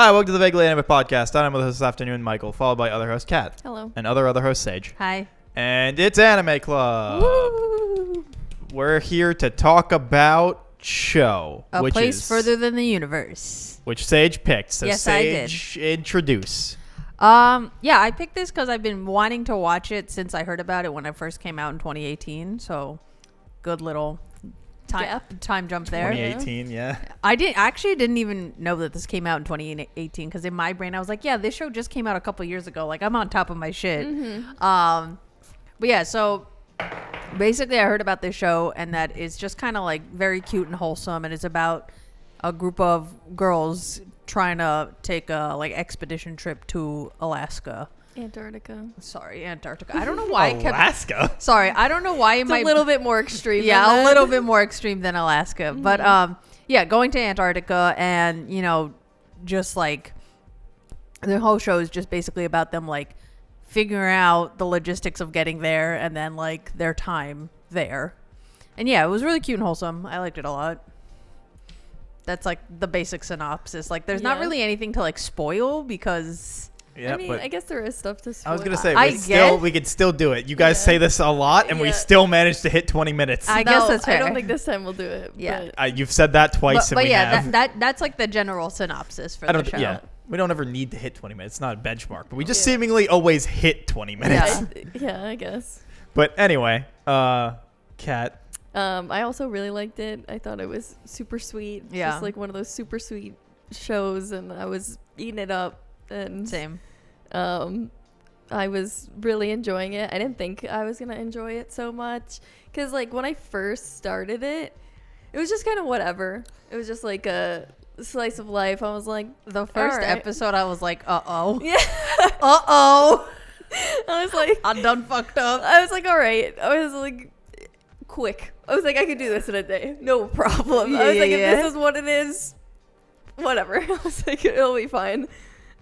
Hi, welcome to the Vaguely Anime Podcast. I'm with host this afternoon, Michael, followed by other host, Kat. Hello. And other host, Sage. Hi. And it's Anime Club. Woo! We're here to talk about Show. A place further than the universe. Which Sage picked. So yes, Sage, I did. Introduce. Yeah, I picked this because I've been wanting to watch it since I heard about it when it first came out in 2018. So, good little time jump there. 2018, yeah. I didn't even know that this came out in 2018 because in my brain I was like, yeah, this show just came out a couple years ago. Like, I'm on top of my shit. Mm-hmm. But yeah, so basically I heard about this show and that it's just kind of like very cute and wholesome, and it's about a group of girls trying to take a like expedition trip to Alaska. Antarctica. Sorry, Antarctica. I don't know why Alaska? Sorry, I don't know why It's a little bit more extreme. Yeah, a little bit more extreme than Alaska. Mm-hmm. But yeah, going to Antarctica and, you know, just like the whole show is just basically about them like figuring out the logistics of getting there and then like their time there. And yeah, it was really cute and wholesome. I liked it a lot. That's like the basic synopsis. Like there's not really anything to like spoil because Yeah, I mean, I guess there is stuff to spoil. I was going to say, we could still do it. You guys say this a lot, and we still managed to hit 20 minutes. I guess that's fair. I don't think this time we'll do it. Yeah. You've said that twice, but and yeah, have. that's like the general synopsis for the show. Yeah. We don't ever need to hit 20 minutes. It's not a benchmark. But we just seemingly always hit 20 minutes. Yeah, I guess. But anyway, Kat. I also really liked it. I thought it was super sweet. Yeah. Just like one of those super sweet shows, and I was eating it up. And Same. I was really enjoying it. I didn't think I was gonna enjoy it so much because like when I first started it was just kind of whatever. It was just like a slice of life. I was like, the first episode I was like, uh-oh. Yeah. Uh-oh. I was like, I'm done fucked up. I was like, all right. I was like, quick. I was like, I could do this in a day. No problem. I was like, if this is what it is, whatever. I was like, it'll be fine.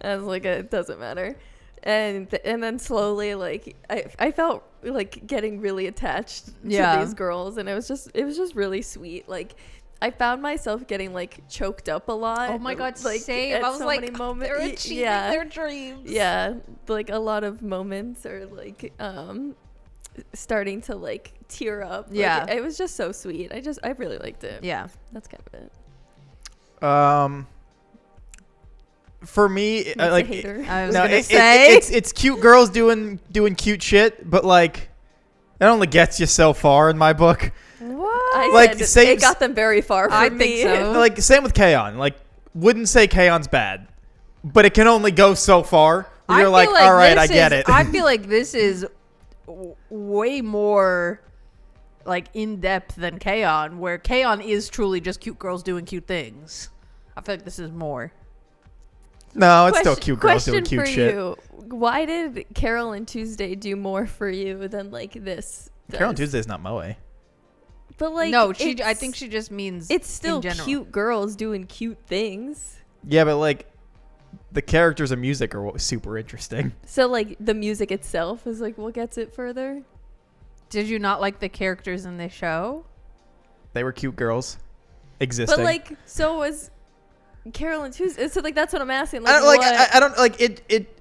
I was like, it doesn't matter. And then slowly, like, I felt like getting really attached to these girls, and it was just really sweet. Like, I found myself getting like choked up a lot. Oh my god, like, same. I was so like, many moments. they're achieving their dreams. Yeah, like a lot of moments are like starting to like tear up. Yeah, like, it was just so sweet. I really liked it. Yeah, that's kind of it. For me, like, I was gonna say it's cute girls doing cute shit, but like, it only gets you so far in my book. What? Like, it got them very far. I think so. Like, same with K-On! Like, wouldn't say K-On's bad, but it can only go so far. You're like, all right, I get it. I feel like this is way more like in depth than K-On!, where K-On! Is truly just cute girls doing cute things. I feel like this is more. No, it's still cute girls doing cute shit. You. Why did Carol and Tuesday do more for you than like this? Carol and Tuesday's not Moe. But like, no, I think she just means it's still cute girls doing cute things. Yeah, but like the characters and music are super interesting. So like the music itself is like what gets it further. Did you not like the characters in this show? They were cute girls existing. But like, so was Carol and Tuesday. So like that's what I'm asking. Like, I don't like it.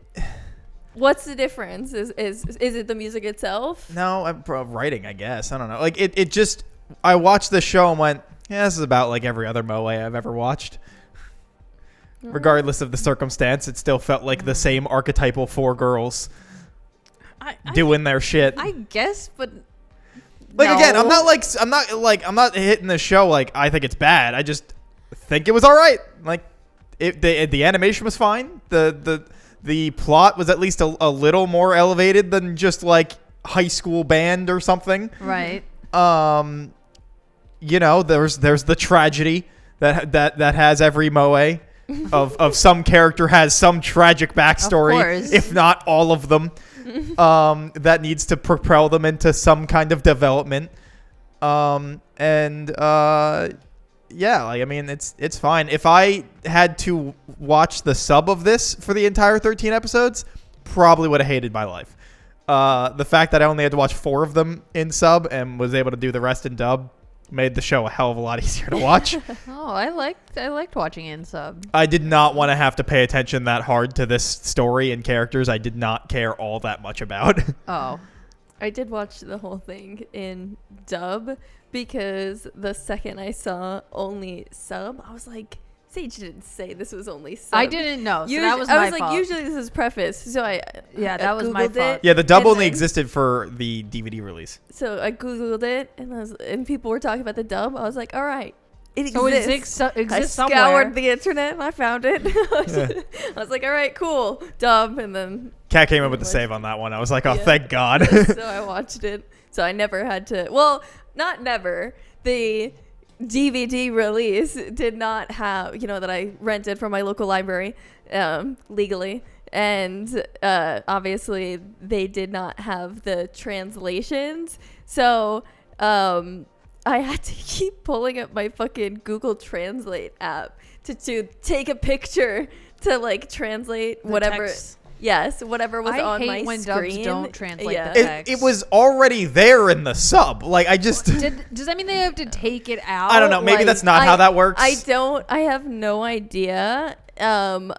What's the difference? Is it the music itself? No, writing, I guess. I don't know. Like it just. I watched the show and went, yeah, this is about like every other Moe I've ever watched. Regardless of the circumstance, it still felt like the same archetypal four girls doing their shit. I guess, but like again, I'm not hitting the show like I think it's bad. I just think it was all right. Like the animation was fine. The plot was at least a little more elevated than just like high school band or something. Right. You know, there's the tragedy that has every Moe of some character has some tragic backstory, if not all of them, that needs to propel them into some kind of development. Yeah, like I mean, it's fine. If I had to watch the sub of this for the entire 13 episodes, probably would have hated my life. The fact that I only had to watch 4 of them in sub and was able to do the rest in dub made the show a hell of a lot easier to watch. Oh, I liked watching it in sub. I did not want to have to pay attention that hard to this story and characters I did not care all that much about. Oh. I did watch the whole thing in dub because the second I saw only sub, I was like, Sage didn't say this was only sub. I didn't know. So that was my I was fault. like, usually this is preface. So that was my Googled fault. it, Yeah, the dub and only then- existed for the DVD release. So I Googled it and people were talking about the dub. I was like, all right, it So exists. it exists I somewhere. scoured the internet and I found it. I was like, all right, cool, dub. And then Kat came up with the save on that one. I was like, oh, Yeah. thank God. so I watched it. So I never had to. Well, not never. The DVD release did not have, that I rented from my local library legally. And obviously they did not have the translations. So I had to keep pulling up my fucking Google Translate app to take a picture to like translate The whatever. text. Yes, whatever was I on hate my when screen. dubs don't translate Yeah. the It was already there in the sub. Like, I just... Does that mean they have to take it out? I don't know. Maybe Like, that's not how that works. I have no idea. I'm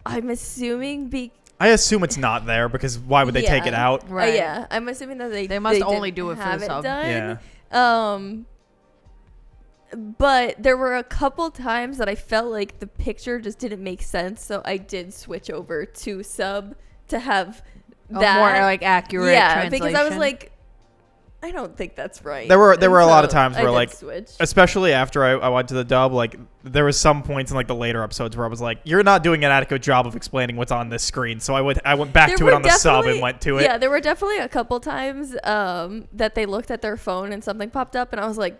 assuming I assume it's not there because why would they take it Yeah. out? Right. yeah, I'm assuming that They must only didn't do it for the have sub. done. Yeah. But there were a couple times that I felt like the picture just didn't make sense, so I did switch over to sub to have A that more like accurate translation. because I was like, I don't think that's right. There were And a lot of so times I where, did like, switch. especially after I went to the dub, like, there was some points in, like, the later episodes where I was like, you're not doing an adequate job of explaining what's on this screen. So I went back There to were it on the sub and definitely- went to it. Yeah, there were definitely a couple times that they looked at their phone and something popped up, and I was like,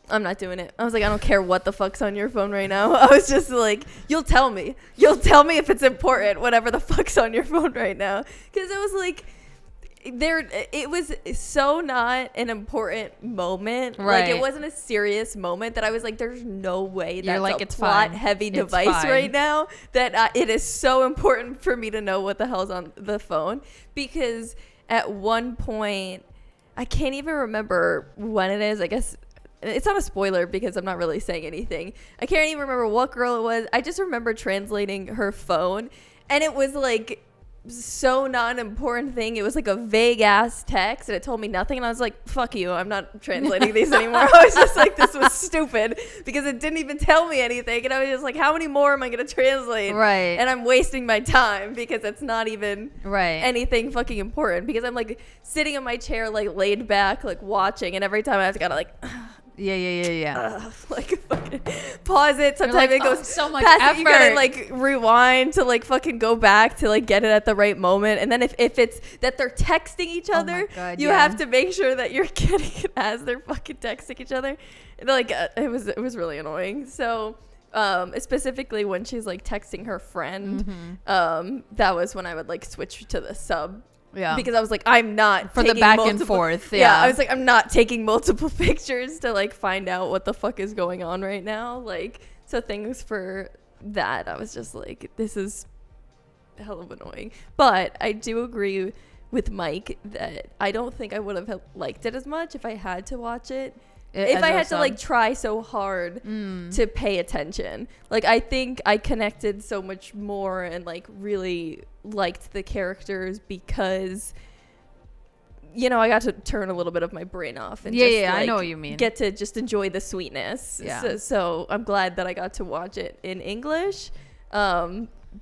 I'm not doing it. I was like, I don't care what the fuck's on your phone right now. I was just like, you'll tell me if it's important, whatever the fuck's on your phone right now. Because it was like, it was so not an important moment. Right. Like, it wasn't a serious moment that I was like, there's no way that's like, a it's plot fine. heavy It's device fine. right now that it is so important for me to know what the hell's on the phone. Because at one point, I can't even remember when it is. I guess it's not a spoiler because I'm not really saying anything. I can't even remember what girl it was. I just remember translating her phone, and it was like so not an important thing. It was like a vague ass text, and it told me nothing, and I was like, fuck you, I'm not translating these anymore. I was just like, this was stupid because it didn't even tell me anything, and I was just like, how many more am I going to translate? Right. And I'm wasting my time because it's not even right. anything fucking important, because I'm like sitting in my chair, like laid back, like watching, and every time I have to gotta like Yeah. like fucking pause it. Sometimes like, it goes "Oh, so much past it. You gotta effort." like rewind to like fucking go back to like get it at the right moment. And then if it's that they're texting each Oh my other, God, you yeah. have to make sure that you're getting it as they're fucking texting each other. And like it was really annoying. So specifically when she's like texting her friend, that was when I would like switch to the sub. Yeah. Because I was like, I'm not For the taking back and multiple- forth, Yeah, yeah. I was like, I'm not taking multiple pictures to like find out what the fuck is going on right now. Like, so things for that, I was just like, this is hell of annoying. But I do agree with Mike that I don't think I would have liked it as much if I had to watch it. If I had to like try so hard to pay attention. Like, I think I connected so much more and like really liked the characters because, you know, I got to turn a little bit of my brain off and just, I like, know what you mean. get to just enjoy the sweetness. Yeah. So I'm glad that I got to watch it in English,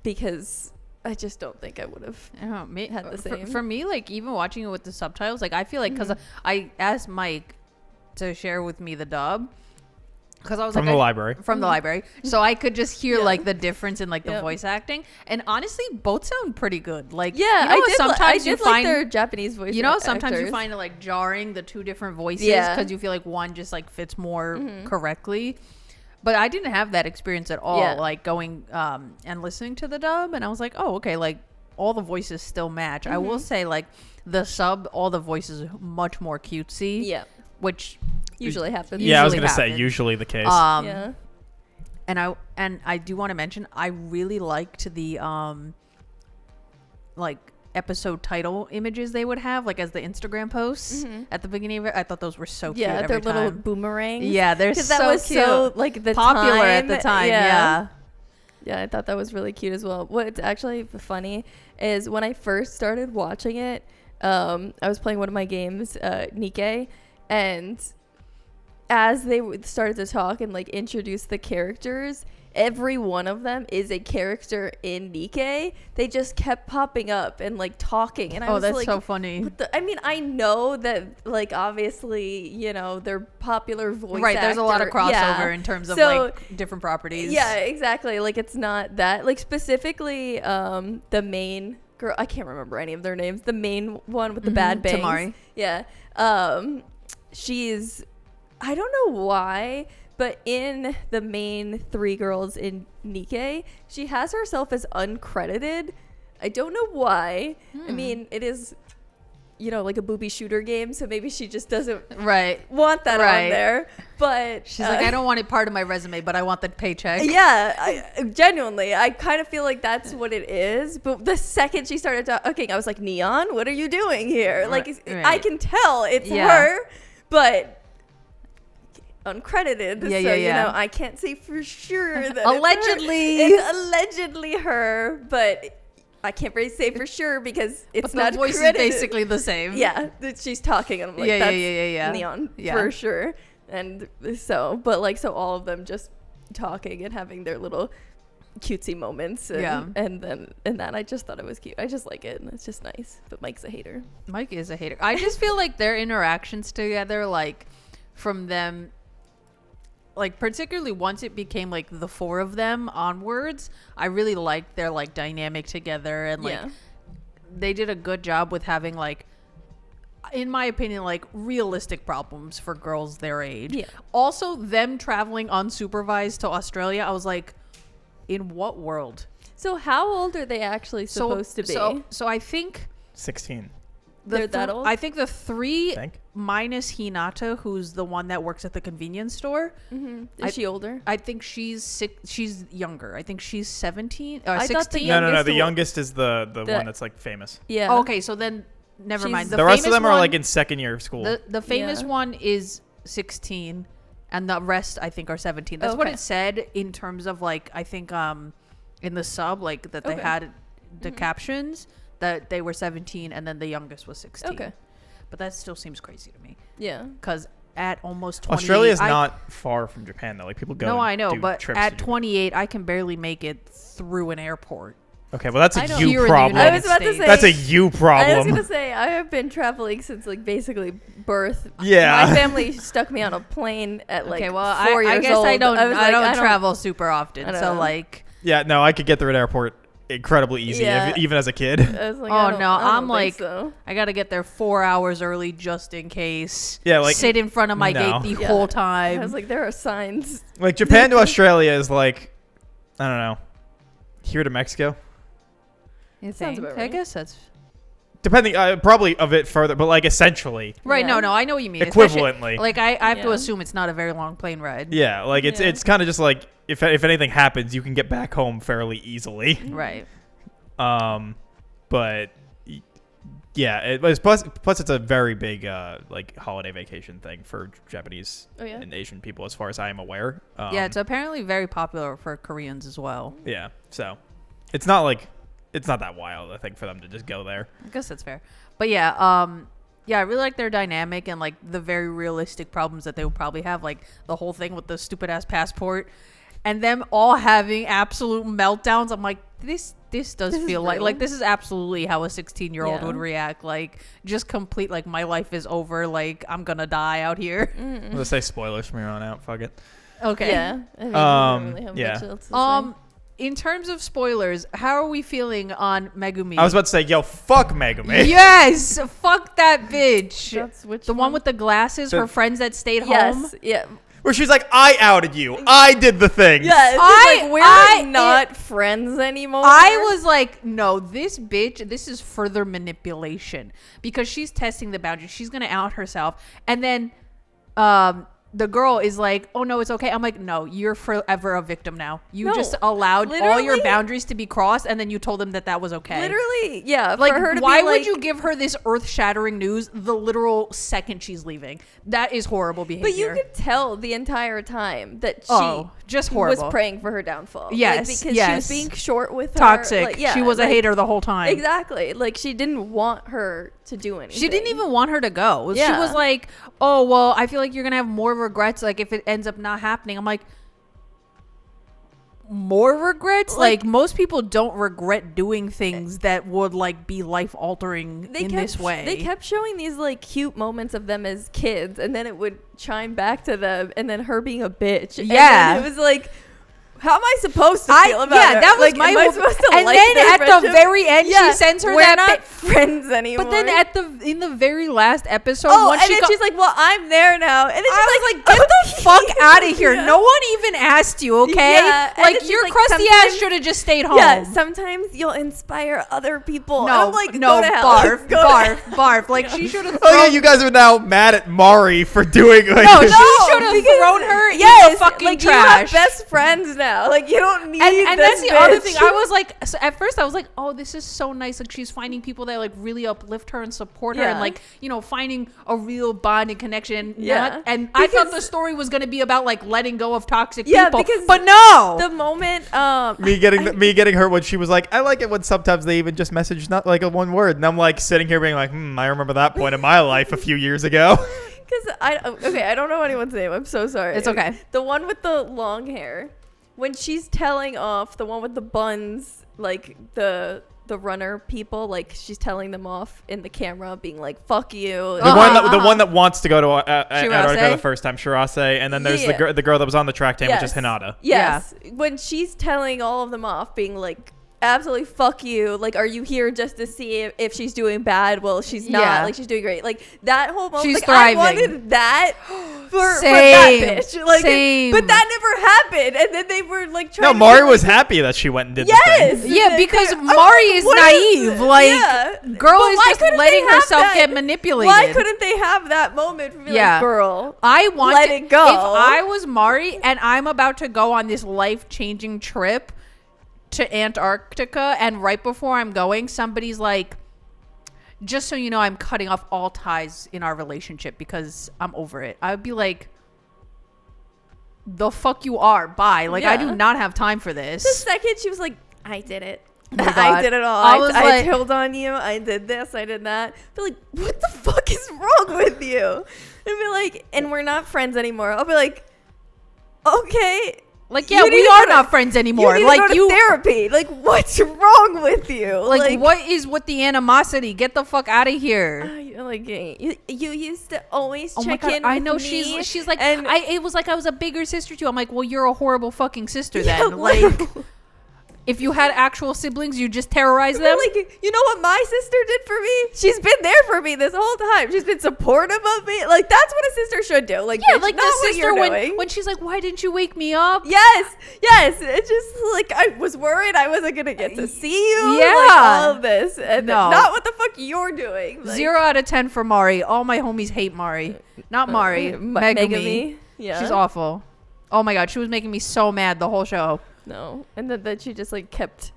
because I just don't think I would have had the same. For me, like even watching it with the subtitles, like I feel like because I asked Mike to share with me the dub because I was From like the library. from the library, so I could just hear Yeah. like the difference in like the Yep. voice acting, and honestly, both sound pretty good. Like Yeah, you know, I did. sometimes I you did find like their Japanese voice. you know sometimes you actors. find it like jarring the two different voices Yeah. because you feel like one just like fits more correctly. But I didn't have that experience at all. Yeah. Like going and listening to the dub, and I was like, oh, okay, like all the voices still match. I will say like the sub, all the voices are much more cutesy. Yeah, which usually happens. Yeah, I was usually gonna say happens. usually the case. Yeah. And I do want to mention I really liked the like episode title images they would have, like as the Instagram posts at the beginning of it. I thought those were so cute. Yeah, every their little time. boomerangs. Yeah, they're so that was cute. so like the Popular time. at the time. Yeah. Yeah, I thought that was really cute as well. What's actually funny is when I first started watching it, I was playing one of my games, Nikkei, and as they started to talk and like introduce the characters, every one of them is a character in Nikkei. They just kept popping up and like talking, and I was that's like, so funny. I mean, I know that like obviously, you know, they're popular voice Right, there's a lot of actor. crossover Yeah. in terms of So, like different properties. Yeah, exactly. Like it's not that like specifically the main girl, I can't remember any of their names. The main one with the bad bangs. Tamari. Yeah. She's, I don't know why, but in the main 3 girls in Nikkei, she has herself as uncredited. I don't know why. I mean, it is, you know, like a booby shooter game, so maybe she just doesn't want that on there. But she's like, I don't want it part of my resume, but I want the paycheck. Yeah, genuinely, I kind of feel like that's what it is. But the second she started talking, I was like, Neon, what are you doing here? Like, I can tell it's her, but uncredited. You know, I can't say for sure that it's allegedly her, but I can't really say for sure because it's not the voice credited. is basically the same. Yeah, that she's talking, and I'm like, that's Neon for sure. And so, but like, so all of them just talking and having their little cutesy moments, and then that I just thought it was cute. I just like it, and it's just nice. But Mike's a hater. Mike is a hater. I just feel like their interactions together, like from them, like particularly once it became like the 4 of them onwards, I really liked their like dynamic together, and like they did a good job with having like, in my opinion, like realistic problems for girls their age. Yeah. Also, them traveling unsupervised to Australia, I was like, in what world? So how old are they actually supposed to be? So I think 16. They're that old? I think the 3 minus Hinata, who's the one that works at the convenience store. Is she older? I think she's younger. I think she's 17 or I 16. No. The youngest is the one that's like famous. Yeah. Okay, so then never mind. The rest of them are like in second year of school. The famous one is 16, and the rest I think are 17. That's what it said in terms of like, I think in the sub, like that they had the captions that they were 17 and then the youngest was 16. Okay. But that still seems crazy to me. Yeah. Because at almost 28... Australia is not far from Japan, though. Like, people go. No, I know. But at 28, I can barely make it through an airport. Okay, well, that's a you problem. I was about to say... That's a you problem. I was going to say, I have been traveling since, like, basically birth. Yeah. My family stuck me on a plane at, like, 4 years I guess old. I don't travel super often. So, like... Yeah, no, I could get through an airport incredibly easy, even as a kid. I was like, I'm like, so. I gotta get there 4 hours early just in case. Yeah, like sit in front of my gate the whole time. I was like, there are signs. Like Japan to Australia is like, I don't know, here to Mexico. You think? I guess that's depending, probably a bit further, but like essentially. Right? Yeah. No, I know what you mean. Equivalently, especially, like I have to assume it's not a very long plane ride. Yeah, like it's kind of just like if anything happens, you can get back home fairly easily. Right. But yeah, it was plus it's a very big like holiday vacation thing for Japanese and Asian people, as far as I am aware. Yeah, it's apparently very popular for Koreans as well. Yeah, so it's not that wild, I think, for them to just go there. I guess that's fair. But yeah, I really like their dynamic and like the very realistic problems that they would probably have, like the whole thing with the stupid ass passport, and them all having absolute meltdowns. I'm like, this does feel like this is absolutely how a 16-year-old would react. Like, just complete, like, my life is over. Like, I'm gonna die out here. Let's say spoilers from here on out. Fuck it. Okay. Yeah. I mean, don't really have much else to say. In terms of spoilers, how are we feeling on Megumi? I was about to say, yo, fuck Megumi. Yes, fuck that bitch. That's which one with the glasses, her friends that stayed home. Yes, yeah. Where she's like, I outed you. I did the thing. Yeah, like, we're not friends anymore. I was like, no, this bitch, this is further manipulation. Because she's testing the boundaries. She's going to out herself. And then the girl is like, oh no, it's okay. I'm like, no, you're forever a victim now. You No, just allowed all your literally- boundaries to be crossed, and then you told them that was okay. Literally, yeah. Like, for her to why be would like, you give her this earth-shattering news the literal second she's leaving? That is horrible behavior. But you could tell the entire time that she just was horrible. praying for her downfall. Yes, because yes. she was being short with her. Toxic. Like, yeah, she was a like, hater the whole time. Exactly. Like, she didn't want her to do anything. She didn't even want her to go. She Yeah. was like, oh, well, I feel like you're going to have more regrets, like, if it ends up not happening. I'm like, more regrets? Like, most people don't regret doing things that would, like, be life-altering in this way. They kept showing these, like, cute moments of them as kids, and then it would chime back to them, and then her being a bitch. Yeah. And then it was like, how am I supposed to feel about it? that was like, my am I whole- supposed to and like then their at the friendship? very end, Yeah, she sends her we're that not friends anymore. But then in the very last episode, oh, once and then got- she's like, well, I'm there now. And then she's I was like, get the fuck out of here. Yeah. No one even asked you, okay? Yeah, and Like, then she's your like, crusty ass sometimes- should have just stayed home. Yeah, sometimes you'll inspire other people. No, and I'm like, no, go to hell. barf, Go to barf, hell. barf. Like, she should have Oh yeah, you guys are now mad at Mari for doing like No, this. she should have because- thrown her in Yes, the fucking like, trash. You have best friends now. Like, you don't need and this that's the other bitch. thing. I was like, so at first I was like, oh, this is so nice. Like, she's finding people that like really uplift her and support her, Yeah. and like, you know, finding a real bond and connection. Yeah. And I thought Because- the story was going to be about like letting go of toxic Yeah, people, because but no. the moment me getting hurt when she was like, I like it when sometimes they even just message not like a one word, and I'm like sitting here being like, I remember that point in my life a few years ago. because I don't know anyone's name. I'm so sorry. It's okay. The one with the long hair, when she's telling off the one with the buns, like the runner people, like she's telling them off in the camera, being like, "Fuck you." The one that wants to go to Antarctica Shirase? the first time, Shirase, and then there's Yeah. the girl that was on the track team, which is Yes. Hinata. Yes. When she's telling all of them off, being like, absolutely fuck you. Like, are you here just to see if she's doing bad? Well, she's not. Yeah. Like, she's doing great. Like, that whole moment. She's like, thriving. I wanted that for that Same. bitch. Like, Same. but that never happened. And then they were like trying No, to Mari be was like, happy that she went and did yes. the thing. Yeah, because I'm Mari like, is what naive. this? Like, Yeah. girl But is why just couldn't letting they have herself that? get manipulated. Why couldn't they have that moment for me? Yeah. Like, girl. I want Let to, it go. If I was Mari and I'm about to go on this life-changing trip to Antarctica, and right before I'm going, somebody's like, just so you know, I'm cutting off all ties in our relationship because I'm over it. I would be like, the fuck you are. Bye. Like, I do Yeah. not have time for The this. second she was like, I did it. my I God. did it all. I was I like- told on you. I did this. I did that. Be like, what the fuck is wrong with you? And be like, and we're not friends anymore. I'll be like, okay. Like, You yeah, need we to are go to- not friends anymore. You need Like, to go to therapy. Like, what's wrong with you? like, what is with the animosity? Get the fuck out of here. Like, you used to always Oh my check God, in. I with know me, she's like, and it was like I was a bigger sister to you. I'm like, well, you're a horrible fucking sister Yeah, then. Like, if you had actual siblings, you just terrorize them. like, you know what my sister did for me? She's been there for me this whole time. She's been supportive of me. Like, that's what a sister should do. Like, Yeah, bitch, like not the what sister you're when doing. she's like, why didn't you wake me up? Yes. It's just like I was worried I wasn't gonna get to see you. Yeah. Like, all of this, and No. not what the fuck you're doing. Like, 0 out of 10 for Mari. All my homies hate Mari. Not Mari. Megumi. Megumi. Yeah. She's awful. Oh my God, she was making me so mad the whole show. No, and then she just like kept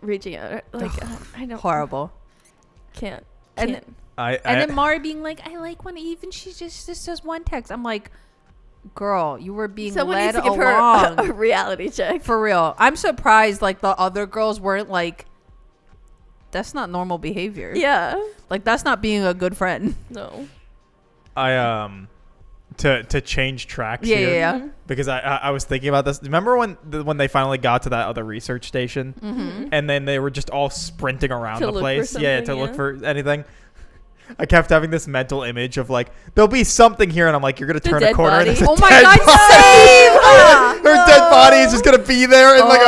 reaching out. Like, I don't. Horrible. Can't. And Can't. I And then Mari being like, I like when even she just does one text. I'm like, girl, you were being Someone led needs to give along. her a reality check. For real. I'm surprised like the other girls weren't like, that's not normal behavior. Yeah. Like, that's not being a good friend. No. to change tracks Yeah, here, yeah. Mm-hmm. because I was thinking about this. Remember when they finally got to that other research station, and then they were just all sprinting around To the look for place, yeah, to something, look yeah. for anything. I kept having this mental image of like there'll be something here, and I'm like, you're gonna The turn a dead corner, and body. there's a Oh my dead God, body. same! Her dead body is just gonna be there in like in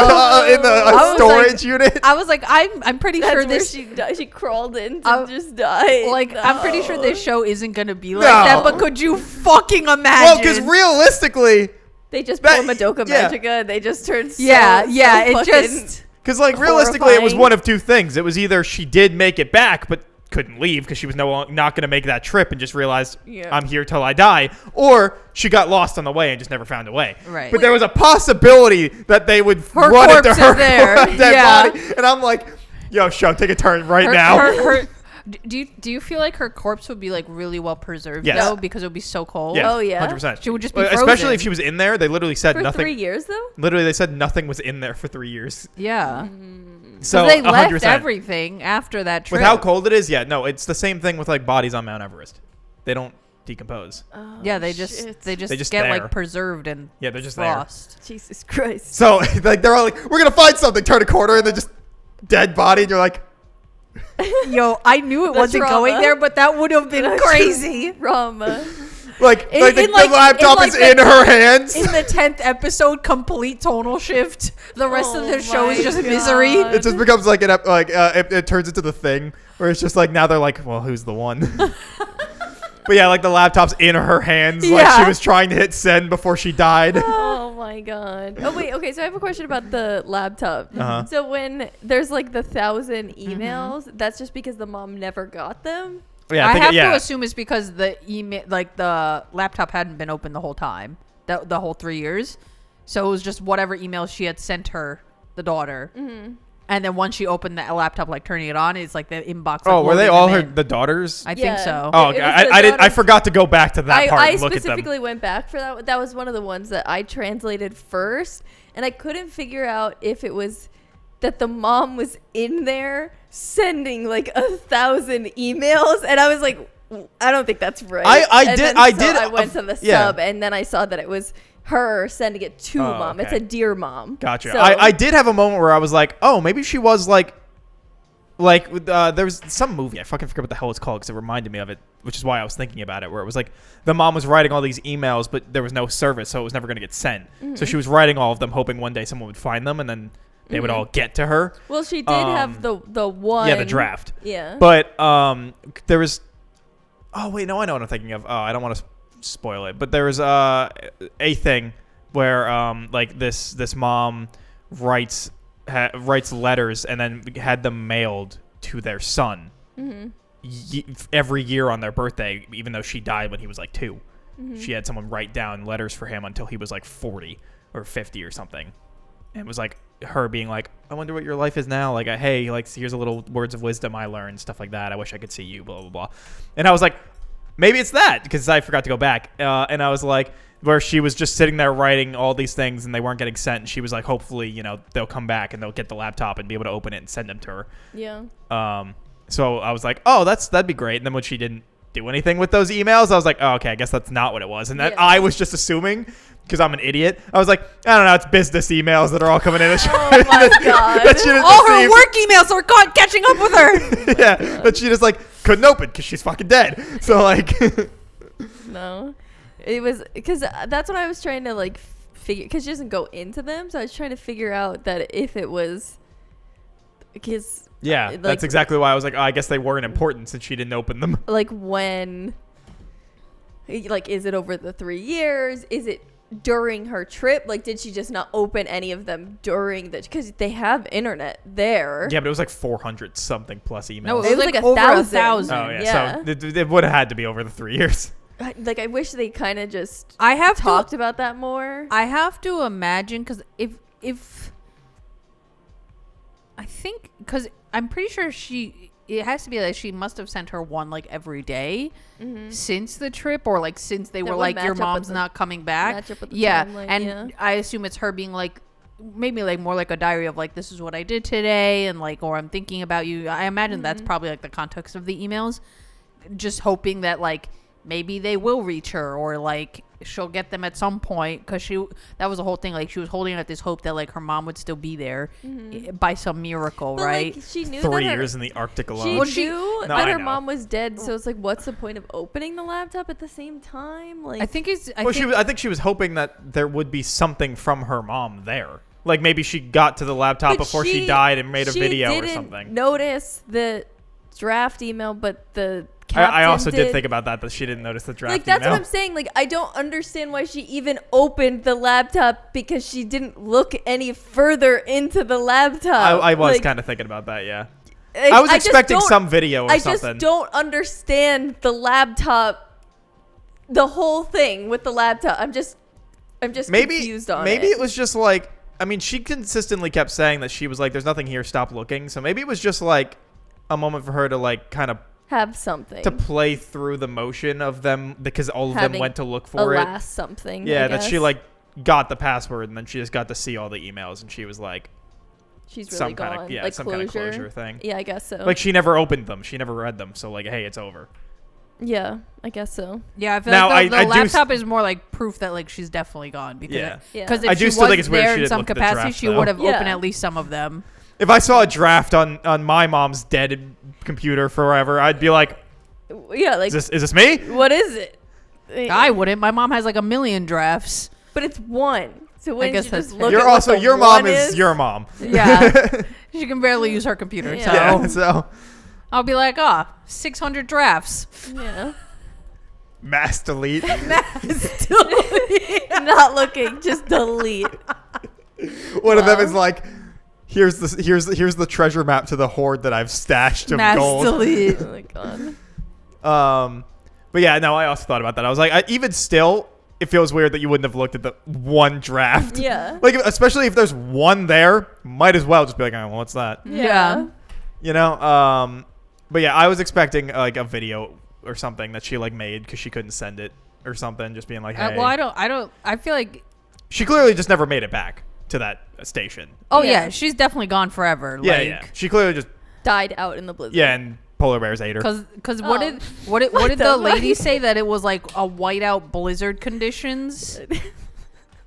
I a was storage unit. I was like, I'm pretty That's sure where this she died. She crawled in to I- just die. like I'm pretty sure No. this show isn't gonna be like No. that, but could you fucking imagine? Well, because realistically, They just That- pulled Madoka yeah. Magica and they just turned so, yeah, so it fucking- just because like realistically, it was Horrifying. one of two things. It was either she did make it back, but couldn't leave because she was not going to make that trip and just realized Yeah. I'm here till I die, or she got lost on the way and just never found a way. Right. But there was a possibility that they would Her run into corpse her is there. dead Yeah. body, and I'm like, yo, show, take a turn right now. Do you feel like her corpse would be like really well preserved Yes. though, because it would be so cold? Oh, yeah? 100%. She would just be Especially frozen. if she was in there. They literally said For nothing. 3 years though. Literally, they said nothing was in there for 3 years. Yeah. So they left 100%. everything after that trip. With how cold it is, yeah, no, it's the same thing with like bodies on Mount Everest. They don't decompose. Oh, Yeah, they shit. just there. get like preserved and Yeah, they're just frost. Jesus Christ. So like they're all like, we're gonna find something. Turn a corner, and they're just dead body, and you're like, Yo, I knew it The wasn't trauma. going there, but that would have been crazy. Drama. like In- the in, like- laptop in, like, is in her hands. In the 10th episode, complete tonal shift. The rest of Oh the show is my just God. misery. It just becomes like it turns into the Thing, where it's just like now they're like, well, who's the one? But yeah, like the laptop's in her hands, like Yeah. she was trying to hit send before she died. Oh my god. Oh wait, okay, so I have a question about the laptop. Uh-huh. So when there's like the 1,000 emails, that's just because the mom never got them? Yeah, I think have yeah. to assume it's because the email, like the laptop hadn't been open the whole time, the whole 3 years. So it was just whatever emails she had sent her, the daughter. Mm-hmm. And then once she opened the laptop, like turning it on, it's like the inbox. Oh, like, were they loading all them her in. the daughters? I Yeah. think so. Oh, It okay. was the I didn't. I daughters. forgot to go back to that part I and look at them. specifically went back for that. That was one of the ones that I translated first, and I couldn't figure out if it was that the mom was in there sending like 1,000 emails, and I was like, I don't think that's right. I And did- then I so did, I went to the yeah. sub, and then I saw that it was her sending it to Oh, mom. It's okay. a dear mom. Gotcha. So- I did have a moment where I was like, oh, maybe she was like there was some movie, I fucking forget what the hell it's called because it reminded me of it, which is why I was thinking about it, where it was like the mom was writing all these emails, but there was no service, so it was never going to get sent. So she was writing all of them, hoping one day someone would find them, and then they would all get to her. Well, she did have the one. Yeah, the draft. Yeah. But there was. Oh wait, no, I know what I'm thinking of. I don't want to spoil it, but there was a thing where like this mom writes letters and then had them mailed to their son every year on their birthday, even though she died when he was like 2. She had someone write down letters for him until he was like 40 or 50 or something, and it was like her being like, I wonder what your life is now, like, hey, like, here's a little words of wisdom I learned, stuff like that, I wish I could see you, blah blah blah. And I was like, maybe it's that, because I forgot to go back, and I was like, where she was just sitting there writing all these things and they weren't getting sent, and she was like, hopefully, you know, they'll come back and they'll get the laptop and be able to open it and send them to her. Yeah. So I was like, oh, that'd be great. And then when she didn't do anything with those emails, I was like, oh, okay, I guess that's not what it was. And that Yeah. I was just assuming, because I'm an idiot, I was like, I don't know, it's business emails that are all coming in. Oh my god. that she didn't All her receive. work emails are catching up with her. Yeah, that she just like couldn't open because she's fucking dead. So like, No, it was because that's what I was trying to like figure, because she doesn't go into them, so I was trying to figure out that if it was because yeah, like, that's exactly why I was like, oh, I guess they weren't important since she didn't open them. like when, like, is it over the 3 years? Is it during her trip? Like, did she just not open any of them during the, because they have internet there. Yeah, but it was like 400 something plus emails. No, It was like over 1,000. Oh yeah, Yeah. so it would have had to be over the 3 years. Like, I wish they kind of just I have talked about that more. I have to imagine, because if I think, because I'm pretty sure it has to be like she must have sent her one like every day since the trip, or like since they That were would like, match your up with mom's the- not coming back. match up with the Yeah, timeline, and yeah. I assume it's her being like, maybe like more like a diary of like, this is what I did today, and like, or I'm thinking about you. I imagine that's probably like the context of the emails, just hoping that like maybe they will reach her, or like she'll get them at some point, because that was the whole thing, like she was holding out this hope that like her mom would still be there by some miracle. But, right? like, she knew 3 that her, years in the Arctic she alone. Well, knew No, that I her know. mom was dead, so it's like, what's the point of opening the laptop at the same time? Like, I think it's I think she was hoping that there would be something from her mom there. Like maybe she got to the laptop but before she died and made a she video or didn't something. Notice the draft email, but the I captain also did think about that she didn't notice the draft like, that's email. what I'm saying. Like, I don't understand why she even opened the laptop, because she didn't look any further into the laptop. I was Like, kind of thinking about that, yeah. I was I just expecting don't- some video or I something. just don't understand the laptop, the whole thing with the laptop. I'm just confused on maybe it. it was just like, I mean, she consistently kept saying that she was like, there's nothing here, stop looking. So maybe it was just like a moment for her to like kind of Have something. to play through the motion of them, because all of them Having went to look a for it. last something. Yeah, I that she guess. like got the password and then she just got to see all the emails and she was like, She's really some gone. kind of like some closure. kind of closure thing. Yeah, I guess so. Like she never opened them, she never read them, so like, hey, it's over. yeah, I guess so. Yeah, I feel Now, like the I do laptop is more like proof that like she's definitely gone because Yeah. Yeah. because if I do she still was think it's weird there she in didn't some look at the capacity, draft, she though. would have Yeah. opened at least some of them. If I saw a draft on my mom's dead computer forever, I'd be like, Yeah, like is this me? what is it? I wouldn't. My mom has like a million drafts. But it's one. So when guess you that's just fair. look You're at what also the your mom one is your mom. Yeah, she can barely use her computer, Yeah. so Yeah, so I'll be like, 600 drafts. Yeah. mass delete. Not looking, just delete. One of them Wow. is like, here's the treasure map to the hoard that I've stashed of Mass gold. delete. Oh my god. But yeah, no, I also thought about that. I was like, even still, it feels weird that you wouldn't have looked at the one draft. Yeah. Like, especially if there's one there, might as well just be like, oh, well, what's that? Yeah. You know? But yeah, I was expecting like a video or something that she like made because she couldn't send it or something, just being like, hey. Well, I feel like. She clearly just never made it back to that station. Oh Yeah. yeah, she's definitely gone forever. Yeah, like, yeah. She clearly just, Died out in the blizzard. yeah, and polar bears ate her. Because Oh. what did What the the lady fuck? say that it was like a whiteout blizzard conditions?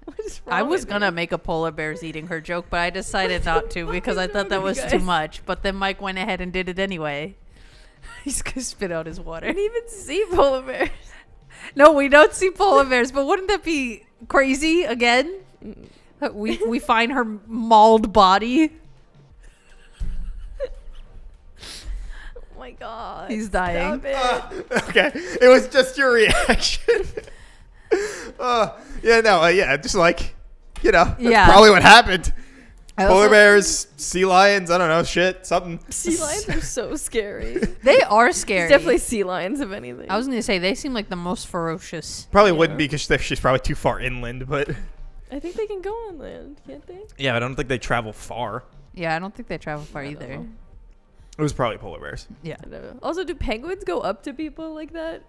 What is I wrong was with gonna you? make a polar bears eating her joke, but I decided not to because I thought that wrong with was you too guys? much. But then Mike went ahead and did it anyway. He's gonna spit out his I water. didn't even see polar bears. No, we don't see polar bears, but wouldn't that be crazy again? That we find her mauled body. Oh my god. He's dying. Stop it. Okay, it was just your reaction. Yeah, no, yeah, just like, you know, that's Yeah. probably what happened. I Polar also- bears, sea lions, I don't know, shit, something. Sea lions are so scary. They are scary. It's definitely sea lions, if anything. I was gonna say they seem like the most ferocious. Probably Yeah. wouldn't be because she's probably too far inland, but I think they can go on land, can't they? yeah, I don't think they travel far. Yeah, I don't think they travel far I don't either. know. It was probably polar bears, Yeah. I don't know. Also, do penguins go up to people like that?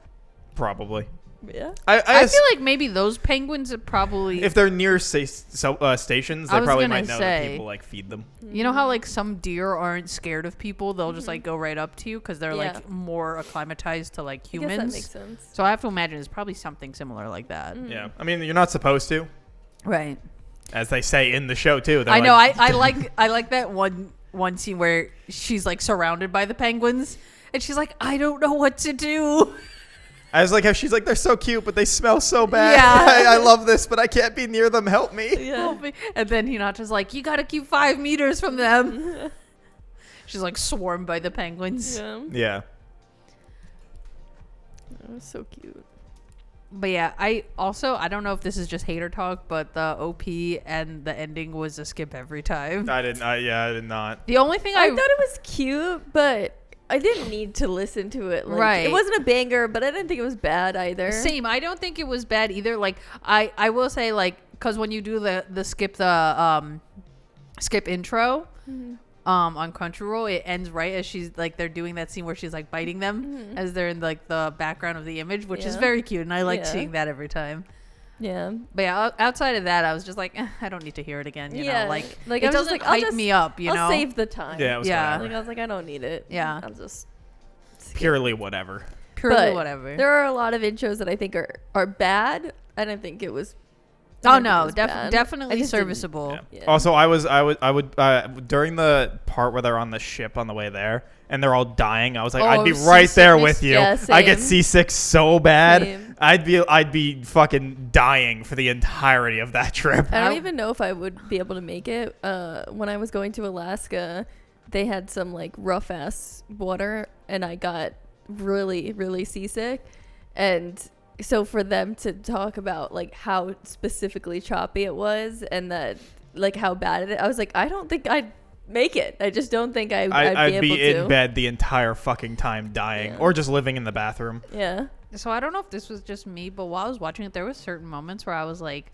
probably. Yeah. I feel like maybe those penguins are probably. if they're near stations, I they was probably gonna might know that say- people like feed them. You know how like some deer aren't scared of people? They'll just like go right up to you because they're Yeah. like more acclimatized to like I guess that humans. makes sense. So I have to imagine it's probably something similar like that. Yeah, I mean, you're not supposed to, Right. as they say in the show too. They're I know. like- I like that one scene where she's like surrounded by the penguins and she's like, I don't know what to do. I was like, how she's like, they're so cute, but they smell so bad. Yeah. I love this, but I can't be near them. Help me. Yeah. Help me. And then Hinata's like, you gotta keep 5 meters from them. She's like swarmed by the penguins. Yeah. Yeah. That was so cute. But yeah, I don't know if this is just hater talk, but the OP and the ending was a skip every time. I did not. The only thing I thought it was cute, but I didn't need to listen to it. Like, Right. It wasn't a banger, but I didn't think it was bad either. Same. I don't think it was bad either. Like I will say like because when you do the skip intro on Crunchyroll, it ends right as she's like they're doing that scene where she's like biting them as they're in like the background of the image, which is Yeah. very cute, and I like Yeah. seeing that every time. Yeah. But yeah, outside of that, I was just like, I don't need to hear it again. You Yeah. know, Like, it I was just doesn't like, I'll hype just- me up. You I'll know, save the time. Yeah, it was Yeah. whatever. Like I was like, I don't need it. Yeah. I'll just skip. Purely whatever. purely But whatever. There are a lot of intros that I think are bad. I don't think it was. I Oh don't think it no, was bad. I definitely just didn't- serviceable. Yeah. Yeah. Also, I would during the part where they're on the ship on the way there and they're all dying. I was like, Oh, I'd be right there seasickness? with you. Yeah, I get same. seasick so bad. Same. I'd be fucking dying for the entirety of that trip. I don't I- even know if I would be able to make it. When I was going to Alaska, they had some like rough ass water, and I got really, really seasick. And so for them to talk about like how specifically choppy it was, and that like how bad it, I was like, I don't think I'd make it. I just don't think I'd I'd be able be to. in bed the entire fucking time dying, or just living in the bathroom. Yeah. So I don't know if this was just me, but while I was watching it, there was certain moments where I was like,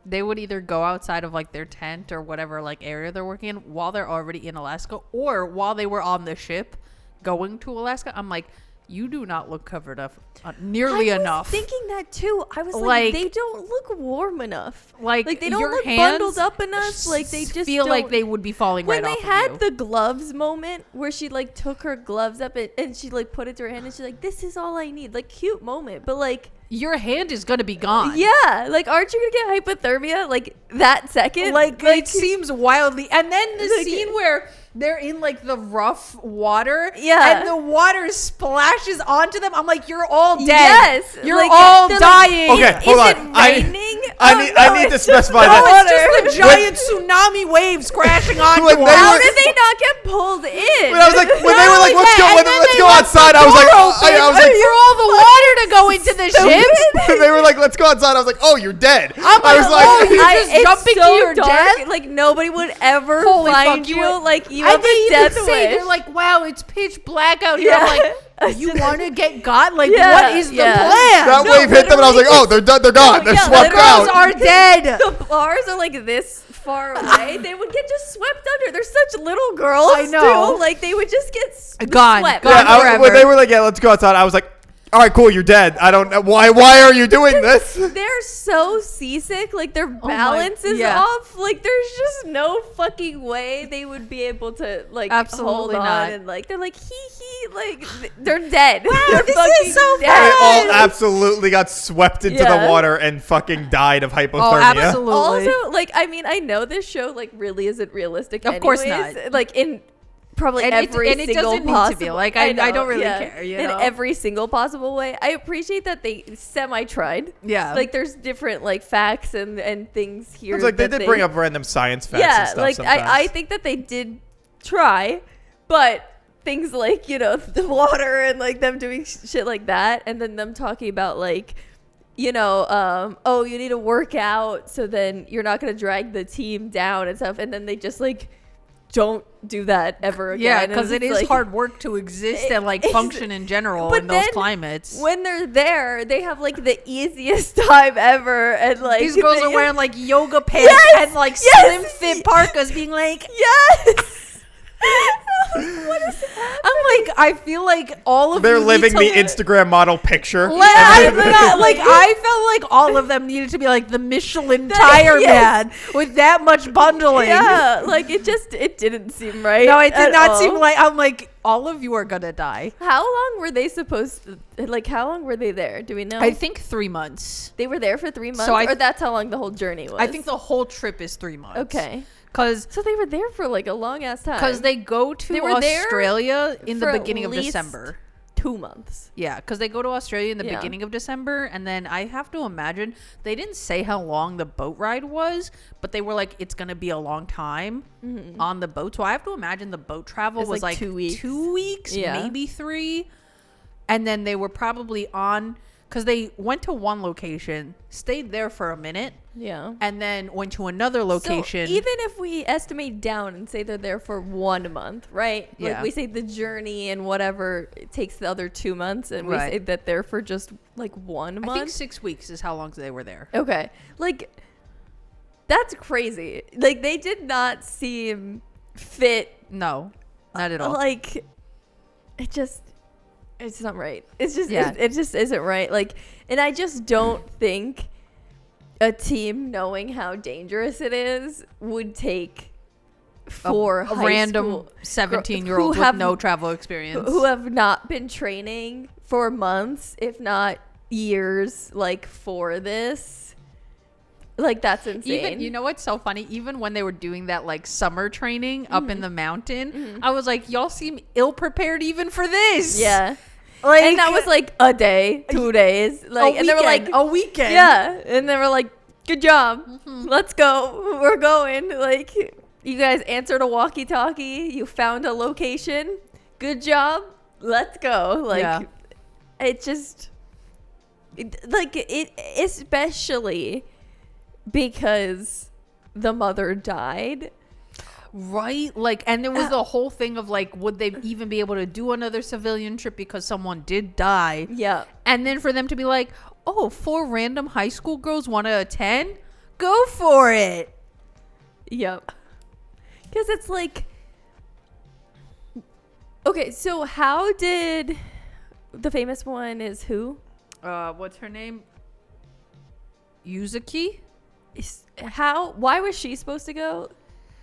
they would either go outside of like their tent or whatever like area they're working in while they're already in Alaska, or while they were on the ship going to Alaska. I'm like, you do not look covered up nearly enough. I was thinking that too. I was like, they don't look warm enough. Like they don't your look hands bundled up enough. Like they just feel like don't- they would be falling when right they off had of you. the gloves moment where she like took her gloves up and she like put it to her hand and she's like, this is all I need. Like cute moment, but like Your hand is gonna be gone. yeah, like aren't you gonna get hypothermia like that second? Like it seems wildly. And then the Like- scene where they're in like the rough water, Yeah. and the water splashes onto them. I'm like, you're all dead. Yes, You're like, all they're like, dying. Okay, hold is on. it raining? I need to it's just specify No, that. it's just the giant tsunami waves crashing onto When them. they How were- did they not get pulled in? When I was like, when they were like, let's go, and then let's they go left outside. the I was like, door open I was like, for all the water to go into the ship. when they were like, let's go outside. I was like, oh, you're dead. I was like, oh, you're just it's jumping so to your dark, death? Like nobody would ever Holy find fuck, you. you- Like you And have they a even death say, wish. they're like, wow, it's pitch black out here. I'm like, you want to get got? Like, Yeah, what is the yeah. plan? That No, wave hit them, and I was like, literally oh, they're done. They're gone. They're yeah, swept the Girls out. are dead. the bars are like this far away. They would get just swept under. They're such little girls. I know. Too. Like they would just get Gone. swept. Gone. Yeah, when forever. they were like, yeah, let's go outside. I was like, all right, cool, you're dead. I don't know why. Why are you doing this? They're so seasick. Like their my- balance is yeah. off. Like there's just no fucking way they would be able to like Absolutely hold on not. and like they're like hee. Like they're dead. Wow, they're this fucking is so They dead. all absolutely got swept into Yeah. the water and fucking died of Oh, hypothermia. absolutely. Also, like, I mean, I know this show like really isn't realistic. Of course anyways. not. Like in probably And it- every and it single doesn't need to possible. be. Like, I know, don't really care, you know? In every single possible way. I appreciate that they semi tried. Yeah. Like there's different like facts and things here. It's like they that did bring up random science facts and Yeah, stuff like sometimes. I think that they did try, but things like the water and like them doing shit like that, and then them talking about like oh, you need to work out so then you're not going to drag the team down and stuff, and then they just like don't do that ever again. yeah, And because it it's is like, hard work to exist and like it's- function in general but in those then climates. when they're there, they have like the easiest time ever, and like These girls they- are wearing like yoga pants Yes! and like Yes! slim fit parkas, being like, yes. What is happening? I'm like, I feel like all of They're you need living to the li- Instagram model picture. I felt like all of them needed to be like the Michelin tire Yes. man with that much bundling. Yeah, like it didn't seem right. No, it did at not all. seem like. I'm like, all of you are gonna die. How long were they supposed to, like, how long were they there? Do we know? I think 3 months. they were there for 3 months, So or that's how long the whole journey was? I think the whole trip is 3 months. Okay. Because So they were there for, like, a long-ass time. they go to They were there Australia in the for at beginning of least December. 2 months. Yeah, because they go to Australia in the Yeah. beginning of December, and then I have to imagine they didn't say how long the boat ride was, but they were like, it's gonna be a long time on the boat. So I have to imagine the boat travel It's was like like 2 weeks. 2 weeks, Yeah. maybe 3, and then they were probably on because they went to one location, stayed there for a minute, Yeah. and then went to another location. So even if we estimate down and say they're there for 1 month, right? Like Yeah. we say the journey and whatever it takes the other 2 months, and we Right. say that they're for just like 1 month. I think 6 weeks is how long they were there. Okay. Like, that's crazy. Like, they did not seem fit. No, not at all. Like, it's not right. It's just, Yeah. it just isn't right. Like, and I just don't think a team, knowing how dangerous it is, would take four a high random school 17-year-old who with no travel experience. who have not been training for months, if not years, like, for this. Like, that's insane. Even, you know what's so funny? Even when they were doing that like summer training up in the mountain, I was like, y'all seem ill prepared even for this. Yeah. Like, And that was like a day, 2 days. Like, and they were like, a weekend. yeah. And they were like, good job. Let's go. We're going. Like, you guys answered a walkie talkie. You found a location. Good job. Let's go. Like, Yeah. it just, especially because the mother died. Right? Like, and there was the whole thing of like, would they even be able to do another civilian trip because someone did die? Yeah. And then for them to be like, oh, 4 random high school girls want to attend? Go for it. Yep. Because it's like, okay, so how did the famous one is who? What's her name? Yuzuki? Why was she supposed to go?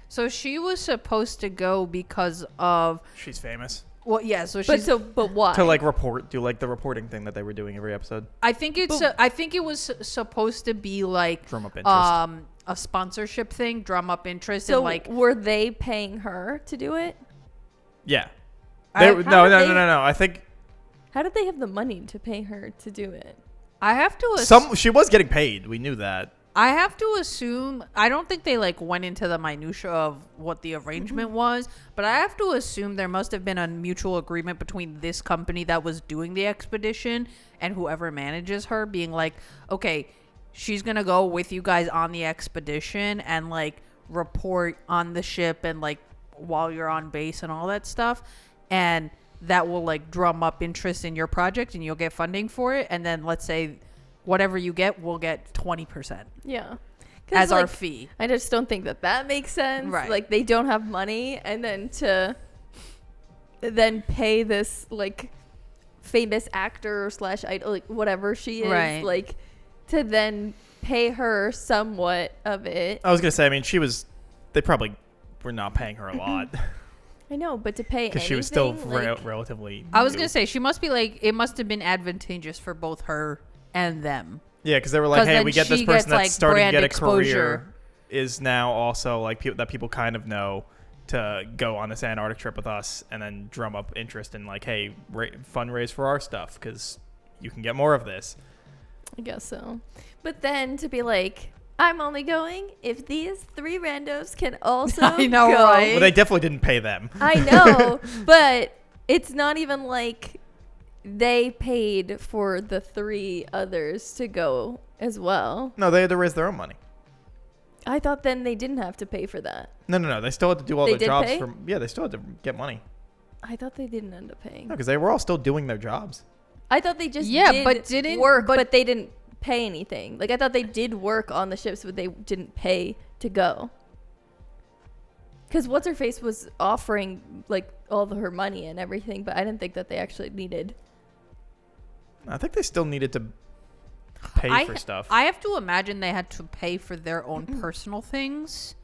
So she was supposed to go because of, She's famous. well, yeah. So she's. But why? To like do like the reporting thing that they were doing every episode. I think it's. I think it was supposed to be like Drum up interest. a sponsorship thing, drum up interest, So and like. were they paying her to do it? Yeah. I- No. I think How did they have the money to pay her to do it? I have to. she was getting paid. We knew that. I have to assume. I don't think they like went into the minutia of what the arrangement was, but I have to assume there must have been a mutual agreement between this company that was doing the expedition and whoever manages her, being like, okay, she's gonna go with you guys on the expedition and like report on the ship and like while you're on base and all that stuff, and that will like drum up interest in your project and you'll get funding for it, and then let's say whatever you get, we'll get 20%. Yeah. As our fee. I just don't think that makes sense. Right. Like they don't have money, and then to then pay this like famous actor / idol, like whatever she is, Right. like to then pay her somewhat of it. I was gonna say. I mean, they probably were not paying her a lot I know, but to pay because she was still anything, like, relatively. I was new. gonna say she must be like, it must have been advantageous for both her and them. Yeah, because they were like, 'Cause hey, then we get this she person gets, that's like, starting to brand get a exposure. career is now also like that people kind of know to go on this Antarctic trip with us and then drum up interest in like, hey, fundraise for our stuff because you can get more of this. I guess so. But then to be like, I'm only going if these 3 randos can also I know, go. right? Well, they definitely didn't pay them. I know, but it's not even like they paid for the 3 others to go as well. No, they had to raise their own money. I thought then they didn't have to pay for that. No. They still had to do all They the did jobs. pay? They still had to get money. I thought they didn't end up paying. No, because they were all still doing their jobs. I thought they just didn't work, but- but they didn't pay anything. Like I thought they did work on the ships, but they didn't pay to go. Because what's her face was offering like all of her money and everything, but I didn't think that they actually needed. I think they still needed to pay for stuff. I have to imagine they had to pay for their own personal things.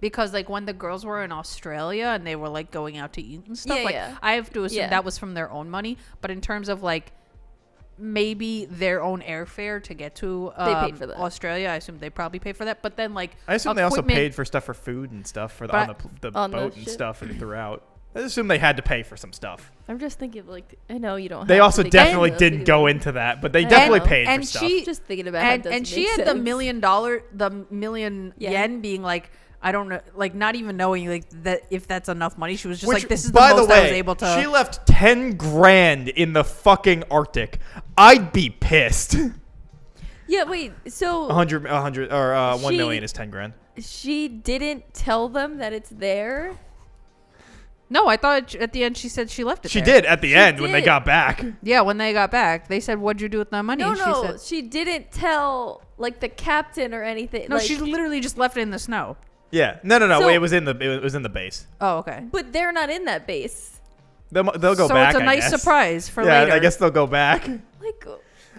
Because like when the girls were in Australia and they were like going out to eat and stuff, Yeah, like yeah. I have to assume Yeah. that was from their own money. But in terms of like maybe their own airfare to get to They paid for that. Australia, I assume they probably paid for that. But then like I assume they also equipment- paid for stuff for food and stuff for But- on the On the boat and ship. stuff and throughout. I assume they had to pay for some stuff. I'm just thinking like I know you don't. They have also to be definitely those didn't things. go into that, but they I definitely know. paid for And stuff. she- Just thinking about how it and doesn't she make had sense. the million Yeah. yen being like, I don't know, like not even knowing like that if that's enough money. She was just Which, like, this is the by most way, I was able to. she left 10 grand in the fucking Arctic. I'd be pissed. Yeah, wait. So 100 or 1 She- million is 10 grand. she didn't tell them that it's there. No, I thought at the end she said she left it She there. did at the end when they did. got back. Yeah, when they got back, they said, "What'd you do with that money?" No, and she no, said, she didn't tell like the captain or anything. "No, like, she literally just left it in the snow." Yeah. No. So- It was in the base. Oh, okay. But they're not in that base. They'll go so back. it's a I nice guess. surprise for Yeah, later. I guess they'll go back. Like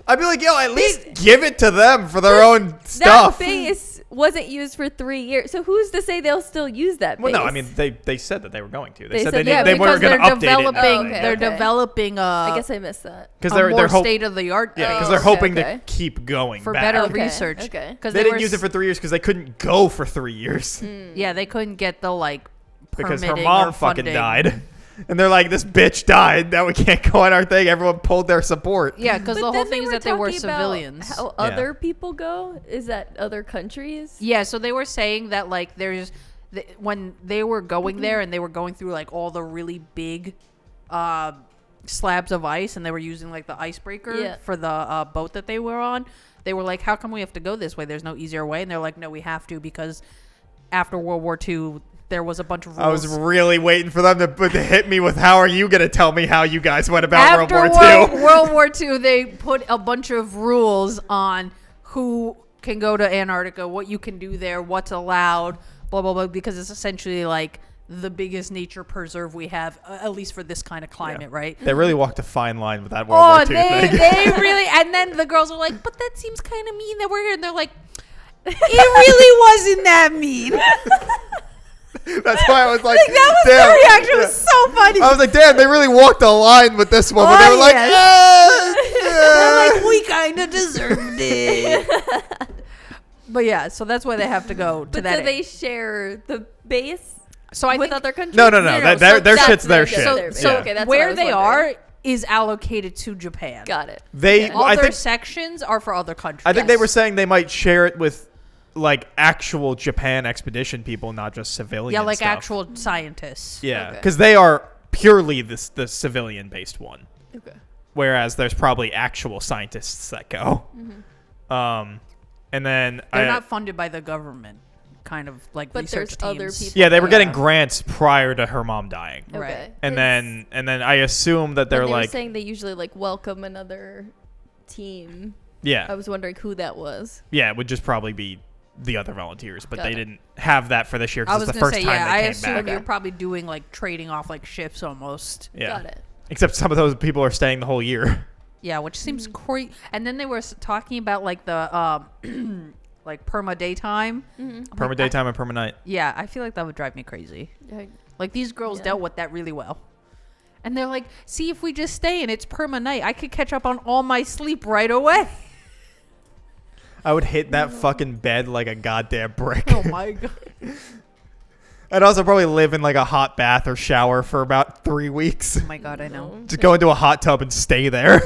I'd be like, yo, at least give it to them for their own stuff. that base wasn't used for 3 years. So who's to say they'll still use that base? Well, no, I mean they said that they were going to. They They said said they, yeah, they because weren't going to they're update developing. it. Okay, They're okay. developing I guess I missed that. Because a they're more hoping. state of the art. Yeah, because Oh, they're okay, hoping okay. to keep going for back. better Okay, research. okay. Because They didn't use it for 3 years because they couldn't go for 3 years Yeah, they couldn't get the like because her permitting mom or fucking funding. died, and they're like, this bitch died. Now we can't go on our thing. Everyone pulled their support. Yeah, because But the whole then thing is that they were talking about civilians. How other people go? Is that other countries? Yeah, so they were saying that like there's when they were going there and they were going through like all the really big slabs of ice and they were using like the icebreaker Yeah. for the boat that they were on. They were like, how come we have to go this way? There's no easier way. And they're like, no, we have to because after World War II, there was a bunch of rules. I was really waiting for them to hit me with, how are you going to tell me how you guys went about After World War II? World War II, they put a bunch of rules on who can go to Antarctica, what you can do there, what's allowed, blah, blah, blah, because it's essentially like the biggest nature preserve we have, at least for this kind of climate, right? They really walked a fine line with that World War II thing. They really, and then the girls are like, but that seems kind of mean that we're here. And they're like, it really wasn't that mean. That's why I was like, that was damn. their reaction. It was so funny. I was like, damn, they really walked a line with this one. But they were like, They're like, we kind of deserved it. But yeah, so that's why they have to go to But that. so they share the base So I with think other countries? No. so Their that's shit's their their shit. their base. So Okay, that's what I where was they wondering. are is allocated to Japan. Got it. They, Yeah. I Other think, sections are for other countries. I think they were saying they might share it with like actual Japan expedition people, not just civilian. Yeah, like stuff. actual scientists. Yeah, Okay. because they are purely the civilian based one, Okay. whereas there's probably actual scientists that go. And then They're not funded by the government, kind of like But research there's teams. other people. yeah, they were Yeah. getting grants prior to her mom dying, Okay. Right. and then I assume that they're When they were like, saying they usually like welcome another team. I yeah, was wondering who that was. it would just probably be the other volunteers, but Got they it. didn't have that for this year I because was it's the gonna first say, time yeah, I they came assume back. you're probably doing like trading off like ships almost. Yeah, Got it. except some of those people are staying the whole year. Yeah, which seems crazy. And then they were talking about like the like perma daytime. Perma daytime and perma night. Yeah, I feel like that would drive me crazy. Yeah. Like these girls Yeah. dealt with that really well. And they're like, see, if we just stay and it's perma night, I could catch up on all my sleep right away. I would hit that fucking bed like a goddamn brick. Oh my god. I'd also probably live in like a hot bath or shower for about 3 weeks. Oh my god, I know. Just go into a hot tub and stay there.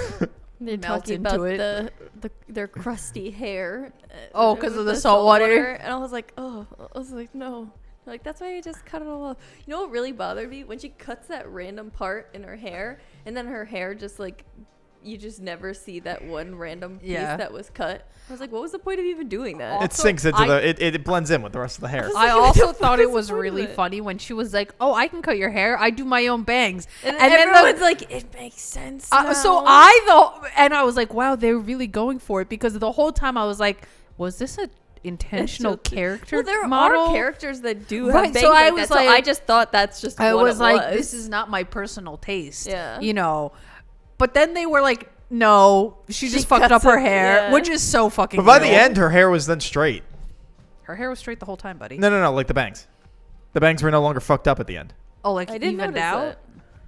They're Melt talking into about it. their crusty hair. Oh, 'cause with of the salt water? And I was like, no. They're like, that's why I just cut it all off. You know what really bothered me? When she cuts that random part in her hair, and then her hair just like, you just never see that one random piece Yeah. that was cut. I was like, what was the point of even doing that? Also, It sinks into I- it blends in with the rest of the hair. I Like, also what thought the it fuck was is the point of really it? funny when she was like, "Oh, I can cut your hair. I do my own bangs." And then everyone's like, it makes sense. so now." I thought, and I was like, "Wow, they're really going for it." Because the whole time I was like, "Was this a intentional It's so cute. character Well, there model?" are characters that do Right, have bangs so I like was that, like- so I just thought that's just I what was it like, was. "This is not my personal taste." Yeah. you know. But then they were like, "No, she just fucked cuts up her it, hair," yeah. which is so fucking. But by the cool. end, her hair was then straight. her hair was straight the whole time, buddy. No, like the bangs. The bangs were no longer fucked up at the end. Oh, like I didn't evened notice out.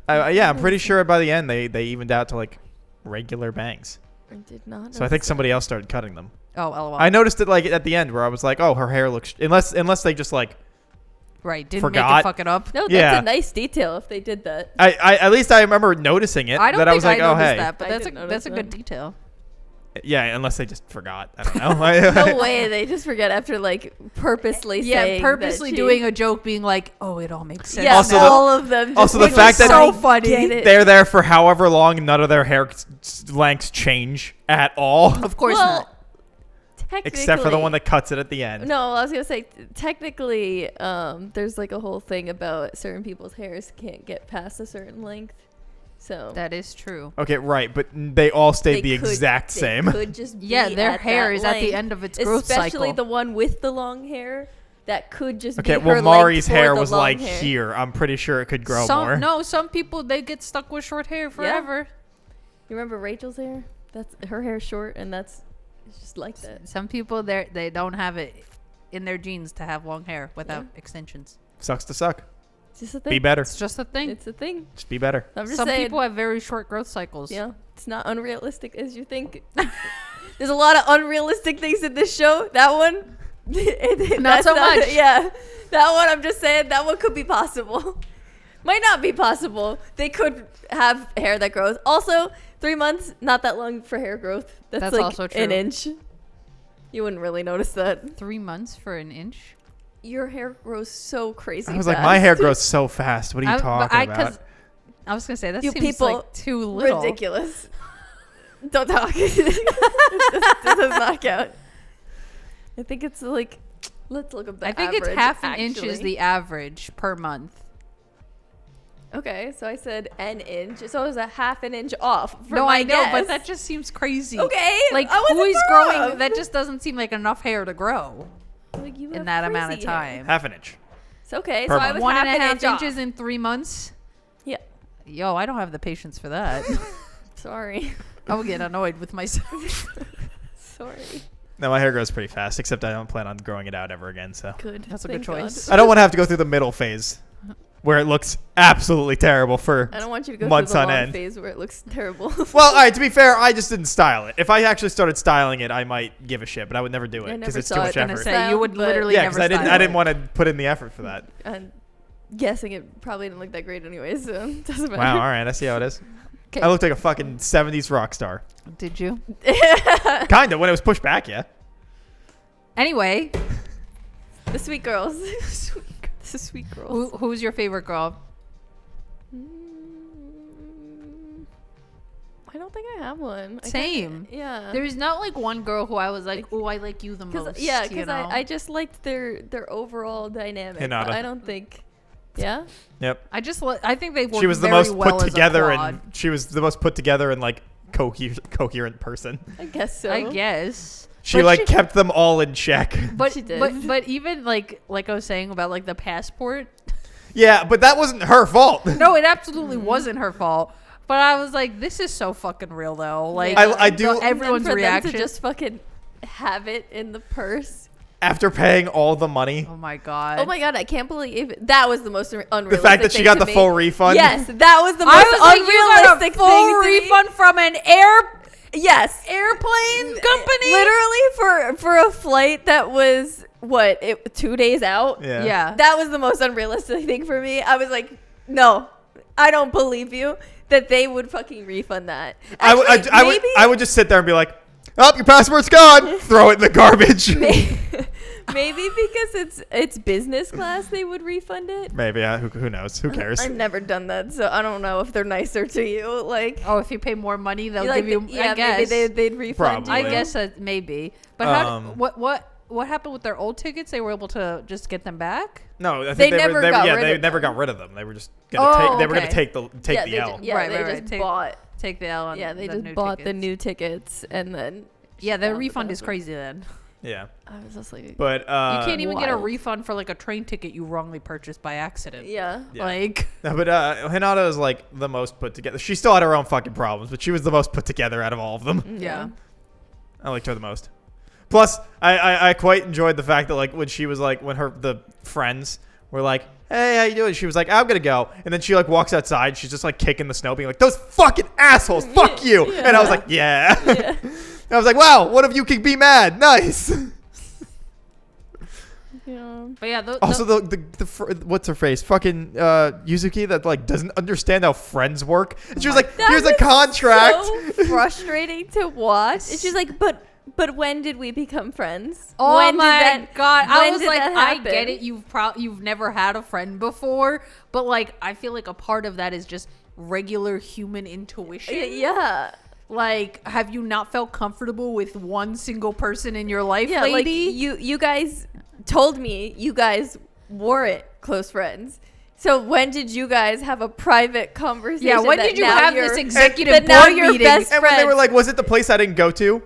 that. Yeah, I'm pretty sure by the end they evened out to like regular bangs. I did not. So I think somebody else started cutting them. Oh, lol. I noticed it like at the end where I was like, oh, her hair looks unless they just like Right, didn't make forgot. it fuck it up. No, that's Yeah. a nice detail if they did that. I at least I remember noticing it. I don't that think I was like, oh noticed hey, that, but I that's didn't that's a notice good that. detail. yeah, unless they just forgot. I don't know. No way, they just forget after like purposely Yeah, saying purposely that doing a joke, being like, "Oh, it all makes sense." Yeah, Also now." all of them. Just also the which fact is that- so I funny. get it. They're there for however long, none of their hair lengths change at all, Of course well, not. except for the one that cuts it at the end. No, I was gonna say technically, there's like a whole thing about certain people's hairs can't get past a certain length, so That is true. Okay, right, but they all stayed they the could- exact they same. Could just be Yeah, their at hair that is at the length, end of its growth especially cycle. the one with the long hair. That could just Okay, be well, her Mari's length for hair the was long like hair. here. I'm pretty sure it could grow more. No, some people they get stuck with short hair forever. You remember Rachel's hair? That's her hair's short, and it's just like that. Some people they don't have it in their genes to have long hair without extensions. Sucks to suck. It's just a thing. Be better. It's just a thing. It's a thing. Just be better. I'm just Some saying. people have very short growth cycles. Yeah, it's not unrealistic as you think. There's a lot of unrealistic things in this show. That one, that's so much. Yeah, that one. I'm just saying that one could be possible. Might not be possible. They could have hair that grows. Also, 3 months, not that long for hair growth. That's like also true. an inch. You wouldn't really notice that. 3 months for an inch. Your hair grows so crazy. I was like, my hair fast. groes so fast. What are you talking about? I was gonna say that You seems people like too little. Ridiculous. Don't talk. This does not count. I think it's like Let's look up the I think average, it's half an inch is actually. the average per month. Okay, so I said an inch. So it was a half an inch off. From No, my I know, guess. but that just seems crazy. Okay, Like, I wasn't who is far growing? off. That just doesn't seem like enough hair to grow Like, you in have that amount of crazy hair. time. Half an inch. It's okay. Per So I month. was 1.5 half an inch inches off. in 3 months. Yeah. Yo, I don't have the patience for that. Sorry. I will get annoyed with myself. Sorry. No, my hair grows pretty fast, except I don't plan on growing it out ever again. So Good. That's a Thank good choice. God. I don't want to have to go through the middle phase, where it looks absolutely terrible for I don't want you to go months through the on long end. phase where it looks terrible. Well, all right. To be fair, I just didn't style it. If I actually started styling it, I might give a shit, but I would never do I it because never it's too saw much it in a effort. style, You would but- literally Yeah, never because style I didn't it. want to put in the effort for that. I'm guessing it probably didn't look that great anyway, so it doesn't matter. Wow. All right. I see how it is. 'Kay. I looked like a fucking 70s rock star. Did you? Kind of when it was pushed back. Yeah. Anyway, The sweet girls. The sweet girls. who's your favorite girl? I don't think I have one. Same. Yeah. There's not like one girl who I was like, oh, I like you the most. Because you know? I just liked their overall dynamic. Hinata. But I don't think. Yeah. Yep. I think they worked She was the very most well put as a together, quad. and she was the most put together and like coherent person. I guess so. I guess. She But like kept them all in check. But She did. but even like I was saying about like the passport. Yeah, but that wasn't her fault. No, it absolutely wasn't her fault. But I was like, this is so fucking real though. Like I do- the- And everyone's for reaction. them to just fucking have it in the purse. After paying all the money, Oh my god. Oh my god, I can't believe that was the most unrealistic. the fact that she got the thing to full me. refund. Yes, that was the most I was like, you got unrealistic a full thing to me. refund from an Yes, airplane company. literally for a flight that was 2 days out. Yeah. Yeah. That was the most unrealistic thing for me. I was like, no, I don't believe you that they would fucking refund that. Actually, I would just sit there and be like, "Oh, your passport's gone." Throw it in the garbage. maybe because it's business class, they would refund it. Maybe. Who knows? Who cares? I've never done that, so I don't know if they're nicer to you. Like, Oh, if you pay more money, they'll like, give you. yeah, I guess. maybe they'd refund Probably. you. I guess that maybe. But what happened with their old tickets? They were able to just get them back. No, I They think never got rid they of never them. got rid of them. They were just gonna they were gonna okay. take the Yeah, the they L. yeah, Right, they right, just right. bought. Take the L. On Yeah, they the just new bought the tickets. new tickets and then. Yeah, their bought the refund is passport. crazy then. Yeah, I was just like, but You can't even get a wild. refund for like a train ticket you wrongly purchased by accident. yeah. Yeah. Like, No, but Hinata is like the most put together. She still had her own fucking problems, but she was the most put together out of all of them. yeah. I liked her the most. Plus, I quite enjoyed the fact that like when she was like when the friends were like, "Hey, how you doing?" She was like, "I'm gonna go," and then she like walks outside. She's just like kicking the snow, being like, "Those fucking assholes, fuck you!" Yeah. And I was like, "Yeah." Yeah. And I was like, "Wow, one of you can be mad. Nice." Yeah. But yeah, Also, what's her face? Fucking Yuzuki that like doesn't understand how friends work. And she was like, That "Here's a was contract." So frustrating to watch. And she's like, but when did we become friends? Oh when my god! I when was did like, that I happen? get it. You've never had a friend before, but like, I feel like a part of that is just regular human intuition. Yeah. Like, have you not felt comfortable with one single person in your life, Yeah, lady? like you guys told me you guys weren't close friends. So when did you guys have a private conversation? Yeah, when that did you now have you're- this executive that now board you're meeting? best And when they were friends? like, "Was it the place I didn't go to?"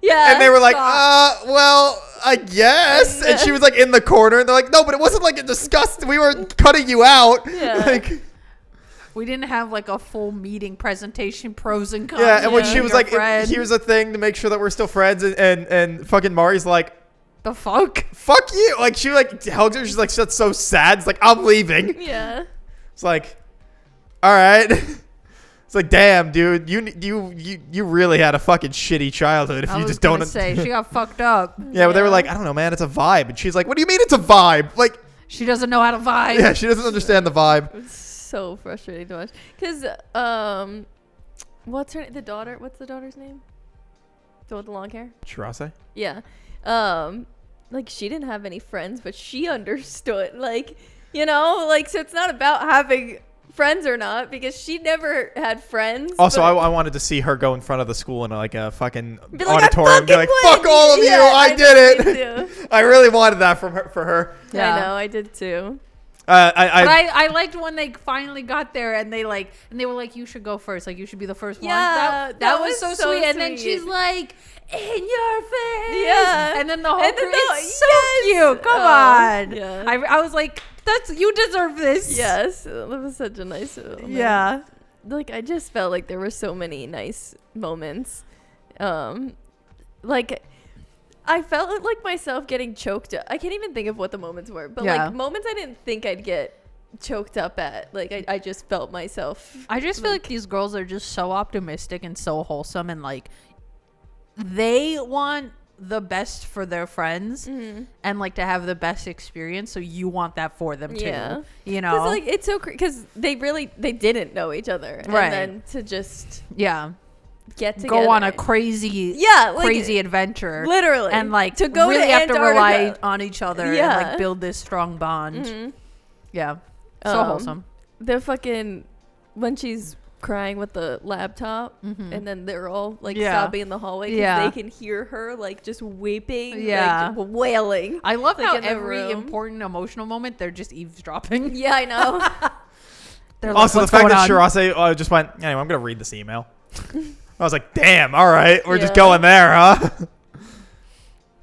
Yeah. And they were like, stop. well, I guess. And she was like in the corner. And they're like, "No, but it wasn't like it disgusting. We were cutting you out." Yeah. Like, We didn't have like a full meeting presentation, pros and cons. yeah. And when Yeah. she was Your like, friend. "Here's a thing to make sure that we're still friends," and fucking Mari's like, the fuck? "Fuck you!" Like she like hugs her. She's like, "That's so sad." It's like, "I'm leaving." Yeah. It's like, all right. It's like, damn, dude, you really had a fucking shitty childhood if I you was just don't gonna say she got fucked up. Yeah, but they were Yeah. like, "I don't know, man, it's a vibe." And she's like, "What do you mean it's a vibe?" Like, She doesn't know how to vibe. yeah, she doesn't understand the vibe. It's so frustrating to watch. Cause what's the daughter's name? The one with the long hair? Shirase? Yeah. Like she didn't have any friends, but she understood. Like, like so it's not about having friends or not because she never had friends. Also, but- I wanted to see her go in front of the school in like a fucking Be like, auditorium and be "I like, fucking "Fuck all of win." you, Yeah, I know, did me it." too. I really wanted that from her for her. Yeah. I know, I did too. I liked when they finally got there and they were like, you should go first, like you should be the first one. That was so sweet. And then she's like, in your face. Yeah. And then the whole crew, it's so cute. Come on. Yeah. I was like, you deserve this. Yes, that was such a nice moment. Yeah. Like I just felt like there were so many nice moments. Like I felt like myself getting choked up. I can't even think of what the moments were, but like moments I didn't think I'd get choked up at. Like I just felt myself. I just feel like these girls are just so optimistic and so wholesome, and like they want the best for their friends and like to have the best experience, so you want that for them too. You know, because like it's so because they didn't know each other, right? And then to just get together, go on a crazy adventure, literally, and like to go really to have to rely Antarctica. on each other and like build this strong bond. Yeah, so wholesome. The fucking when she's crying with the laptop and then they're all like sobbing in the hallway because they can hear her like just weeping, like wailing. I love like, how in every important emotional moment they're just eavesdropping. Yeah, I know. Also, the fact that Shirase just went, anyway, I'm gonna read this email. I was like, damn, all right, we're just going there, huh?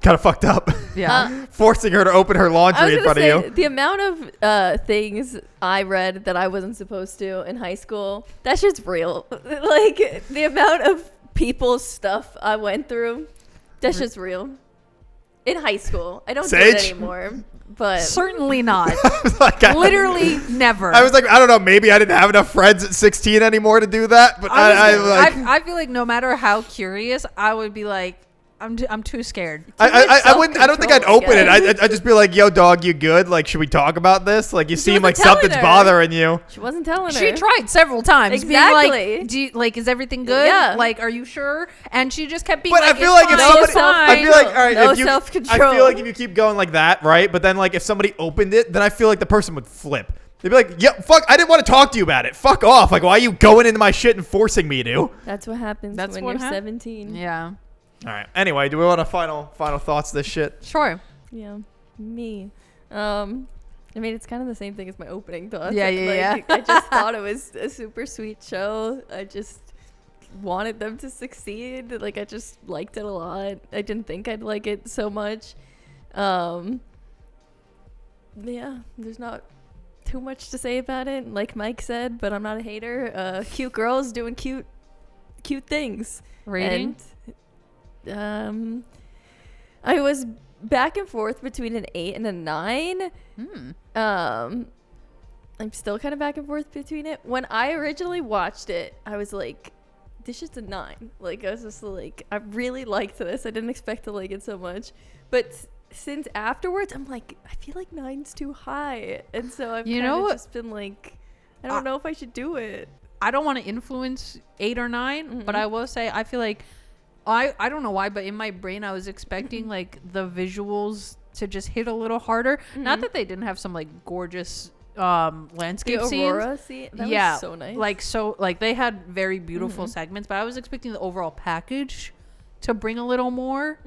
Kind of fucked up. Yeah. Forcing her to open her laundry in front of you. The amount of things I read that I wasn't supposed to in high school, that shit's real. Like, the amount of people's stuff I went through, that shit's real. In high school. I don't do it anymore. But certainly not. Like, literally never. I was like, I don't know, maybe I didn't have enough friends at 16 anymore to do that. But I feel like no matter how curious, I would be like, I'm too scared. I wouldn't. I don't think I'd open it. I'd just be like, "Yo, dog, you good? Like, should we talk about this? Like, you seem like something's bothering you." She wasn't telling her. She tried several times. Exactly. Being like, is everything good? Yeah. Like, are you sure? And she just kept being but like, I feel like if somebody, I feel like, all right, no if you, self-control. I feel like if you keep going like that, right? But then, like, if somebody opened it, then I feel like the person would flip. They'd be like, "Yeah, fuck! I didn't want to talk to you about it. Fuck off! Like, why are you going into my shit and forcing me to?" That's what happens when you're 17. Yeah. All right. Anyway, do we want a final thoughts to this shit? Sure. Yeah. Me. I mean, it's kind of the same thing as my opening thoughts. Yeah. I just thought it was a super sweet show. I just wanted them to succeed. Like, I just liked it a lot. I didn't think I'd like it so much. Yeah, there's not too much to say about it, like Mike said, but I'm not a hater. Cute girls doing cute things. Rating? And, I was back and forth between an 8 and a 9. I'm still kind of back and forth between it. When I originally watched it, I was like, this is a 9. Like, I was just like, I really liked this. I didn't expect to like it so much. But since afterwards, I'm like, I feel like 9's too high. And so I've just been like, I don't know if I should do it. I don't want to influence 8 or 9, but I will say I feel like I don't know why, but in my brain I was expecting like the visuals to just hit a little harder. Not that they didn't have some like gorgeous landscape the scenes. Aurora scene, that was so nice. Like they had very beautiful segments, but I was expecting the overall package to bring a little more.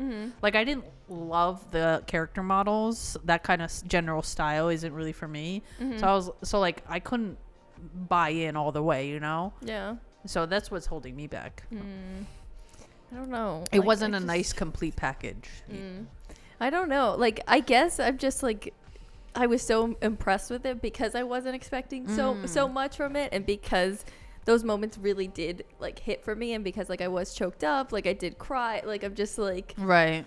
Like, I didn't love the character models. That kind of general style isn't really for me. So I couldn't buy in all the way, you know? Yeah. So that's what's holding me back. I don't know. It wasn't a nice complete package. I don't know. Like, I guess I'm just like, I was so impressed with it because I wasn't expecting so much from it, and because those moments really did like hit for me, and because like I was choked up, like I did cry, like I'm just like, right.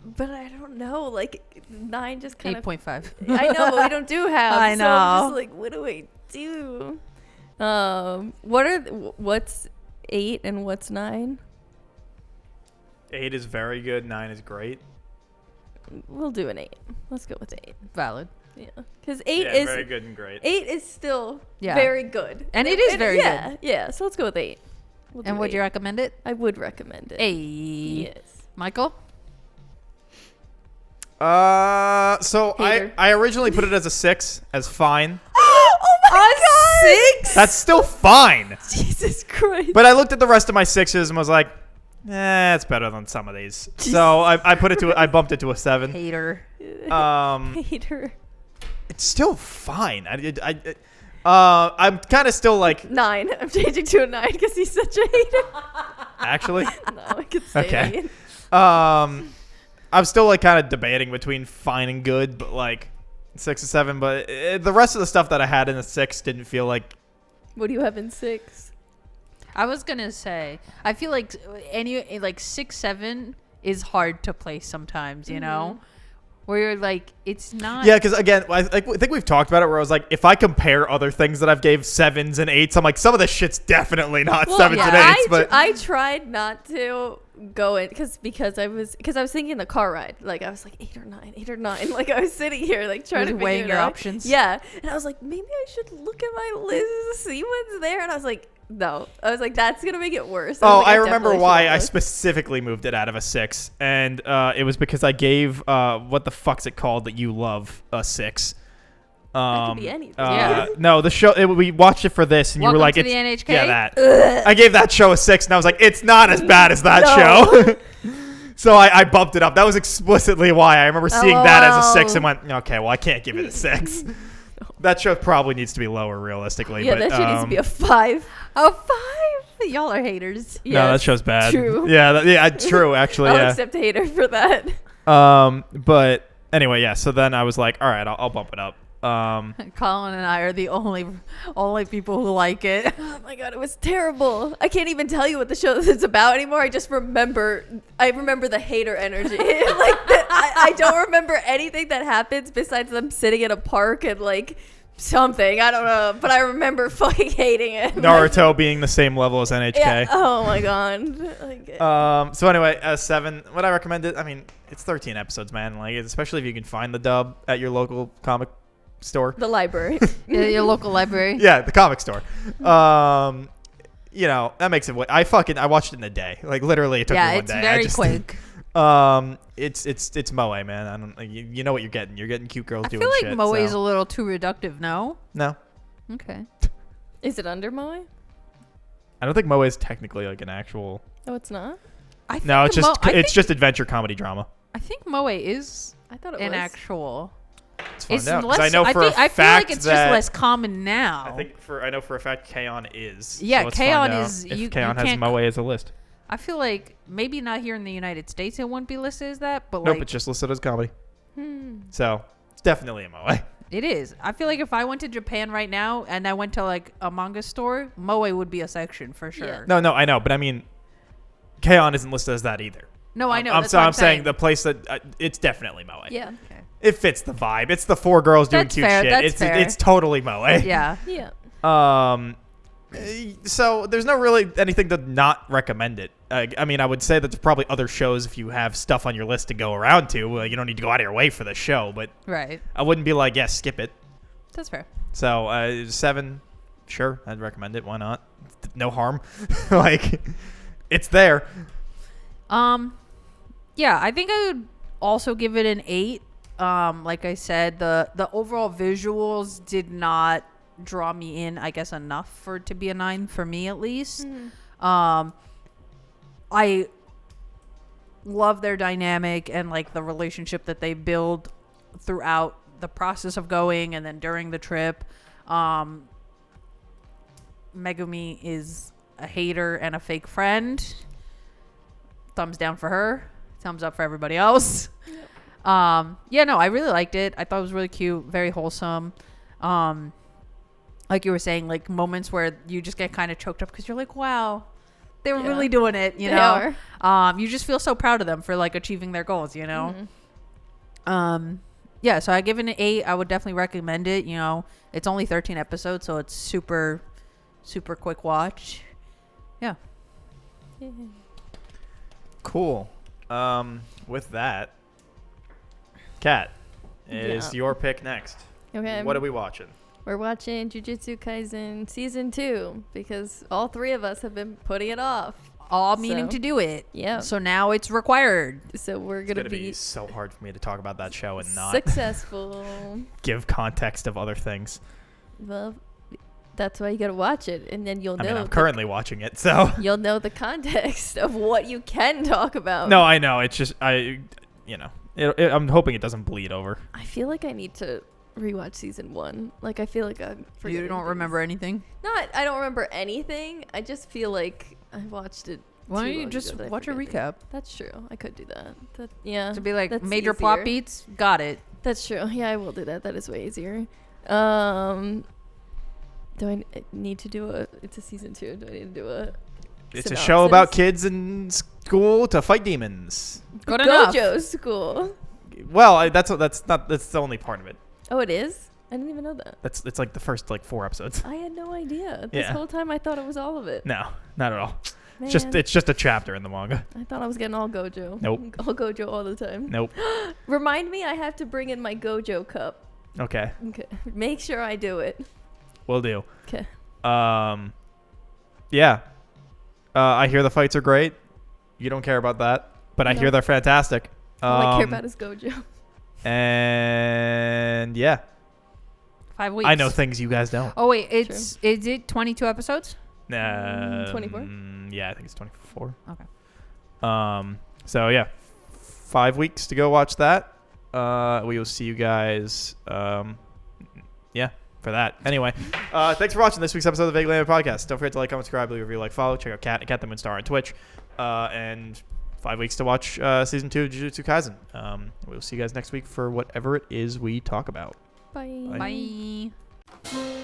But I don't know, like 9 just kind of 8.5. I know, but we don't do half. I know. So I'm just like, what do I do? What's 8 and what's 9? 8 is very good. 9 is great. We'll do an 8. Let's go with 8. Valid. Yeah, because 8 is very good and great. 8 is still very good, and it is very good. Yeah, so let's go with 8. And would you recommend it? I would recommend it. Yes. Michael? So I originally put it as a 6, as fine. Oh my god! 6? That's still fine. Jesus Christ. But I looked at the rest of my 6s and was like, it's better tthan some of these. So I bumped it to a 7. Hater. Hater. It's still fine. I'm kind of still like 9. I'm changing to a 9 because he's such a hater. actually. No, I could say Okay. 8. I'm still like kind of debating between fine and good, but like 6 or 7. But the rest of the stuff that I had in the 6 didn't feel like. What do you have in 6? I was gonna say, I feel like 6, 7 is hard to place sometimes, you know, where you're like, it's not. Yeah, because again, I think we've talked about it. Where I was like, if I compare other things that I've gave 7s and 8s, I'm like, some of this shit's definitely not 7s and 8s. But I tried not to go in because I was thinking the car ride. Like I was like 8 or 9, 8 or 9. Like I was sitting here like trying to weighing figure your it out. options. Yeah, and I was like, maybe I should look at my list, see what's there. And I was like, no. I was like, that's gonna make it worse. I remember why I specifically moved it out of a 6, and it was because I gave what the fuck's it called that you love a 6. That could be anything. No, the show we watched it for this, and Welcome you were like, to it's, the NHK? yeah, that. I gave that show a 6, and I was like, it's not as bad as that show. So I bumped it up. That was explicitly why I remember seeing that as a 6 and went, okay, well I can't give it a 6. That show probably needs to be lower realistically. Yeah, but, that shit needs to be a 5. A 5? Y'all are haters. No, that show's bad. True. Yeah, true. Actually, I'll yeah. accept hater for that. But anyway, yeah. So then I was like, all right, I'll bump it up. Colin and I are the only people who like it. Oh my god, it was terrible. I can't even tell you what the show is about anymore. I just remember the hater energy. I don't remember anything that happens besides them sitting in a park and like something. I don't know, but I remember fucking hating it. Naruto being the same level as NHK. Yeah. Oh my god. So anyway, 7. Would I recommend it? I mean, it's 13 episodes, man. Like, especially if you can find the dub at your local comic store. The library. Your local library. Yeah, the comic store. You know, that makes it. I watched it in a day. Like literally, it took me one day. Yeah, it's very quick. It's Moe, man. I don't. You know what you're getting. You're getting cute girls doing shit. I feel like Moe is a little too reductive. No. Okay. Is it under Moe? I don't think Moe is technically like an actual. Oh, it's not. No, it's just adventure comedy drama. I think Moe is. I thought it an was actual. It's less. I know for a fact I feel like it's just less common now. I know for a fact K-On! is. Yeah, so K-On! is. If K-On! has Moe as a list. I feel like maybe not here in the United States it wouldn't be listed as that, but nope, like it's just listed as comedy. So it's definitely a Moe. It is. I feel like if I went to Japan right now and I went to like a manga store, Moe would be a section for sure. Yeah. No, I know, but I mean, K-On! isn't listed as that either. No, I know. I'm saying the place that it's definitely Moe. Yeah. Okay. It fits the vibe. It's the 4 girls doing That's cute fair, shit. that's fair. It's totally Moe. Yeah. Yeah. So there's no really anything to not recommend it. I mean, I would say that there's probably other shows if you have stuff on your list to go around to. You don't need to go out of your way for the show, but Right. I wouldn't be like, yes, skip it. That's fair. So 7, sure, I'd recommend it. Why not? No harm. Like, it's there. Yeah, I think I would also give it an 8. Like I said, the overall visuals did not draw me in, I guess, enough for it to be a 9 for me at least. I love their dynamic and like the relationship that they build throughout the process of going and then during the trip. Megumi is a hater and a fake friend. Thumbs down for her. Thumbs up for everybody else. I really liked it. I thought it was really cute, very wholesome. Like you were saying, like moments where you just get kind of choked up because you're like, wow, they were really doing it, you know? You just feel so proud of them for like achieving their goals, you know? So I give it an 8. I would definitely recommend it. You know, it's only 13 episodes, so it's super, super quick watch. Yeah. Cool. With that, Kat, it is your pick next. Okay. What are we watching? We're watching Jujutsu Kaisen Season 2 because all 3 of us have been putting it off. All meaning to do it. Yeah. So now it's required. So we're going to be so hard for me to talk about that show and not successful. give context of other things. Well, That's why you gotta watch it, and then you'll know. I mean, I'm currently watching it, so You'll know the context of what you can talk about. no, I know. It's just I'm hoping it doesn't bleed over. I feel like I need to rewatch season 1. Like I feel like You don't remember anything? I don't remember anything. I just feel like I watched it. Why don't you just watch a recap? That's true. I could do that. Yeah. To be like that's major easier. plot beats. Got it. That's true. Yeah, I will do that. That is way easier. Do I need to do it's a season 2. Do I need to do a It's synopsis? a show about kids in school to fight demons. Good enough. Gojo school. Well, that's the only part of it. Oh, it is? I didn't even know that. It's like the first 4 episodes. I had no idea. This Yeah. whole time I thought it was all of it. No, not at all. Man, It's just a chapter in the manga. I thought I was getting all Gojo. Nope. All Gojo all the time. Nope. Remind me I have to bring in my Gojo cup. Okay, Okay. Make sure I do it. will do. Okay. Yeah. I hear the fights are great. You don't care about that, but I No. hear they're fantastic. All I care about is Gojo. And yeah, 5 weeks. I know things you guys don't. Oh wait, is it 22 episodes? 24? Yeah, I think it's 24. Okay. So yeah, 5 weeks to go watch that. We will see you guys. Yeah, for that. Anyway, thanks for watching this week's episode of the Vaguely Anime Podcast. Don't forget to like, comment, subscribe, leave a review, follow. Check out Kat the Moonstar on Twitch. And 5 weeks to watch season 2 of Jujutsu Kaisen. We'll see you guys next week for whatever it is we talk about. Bye. Bye.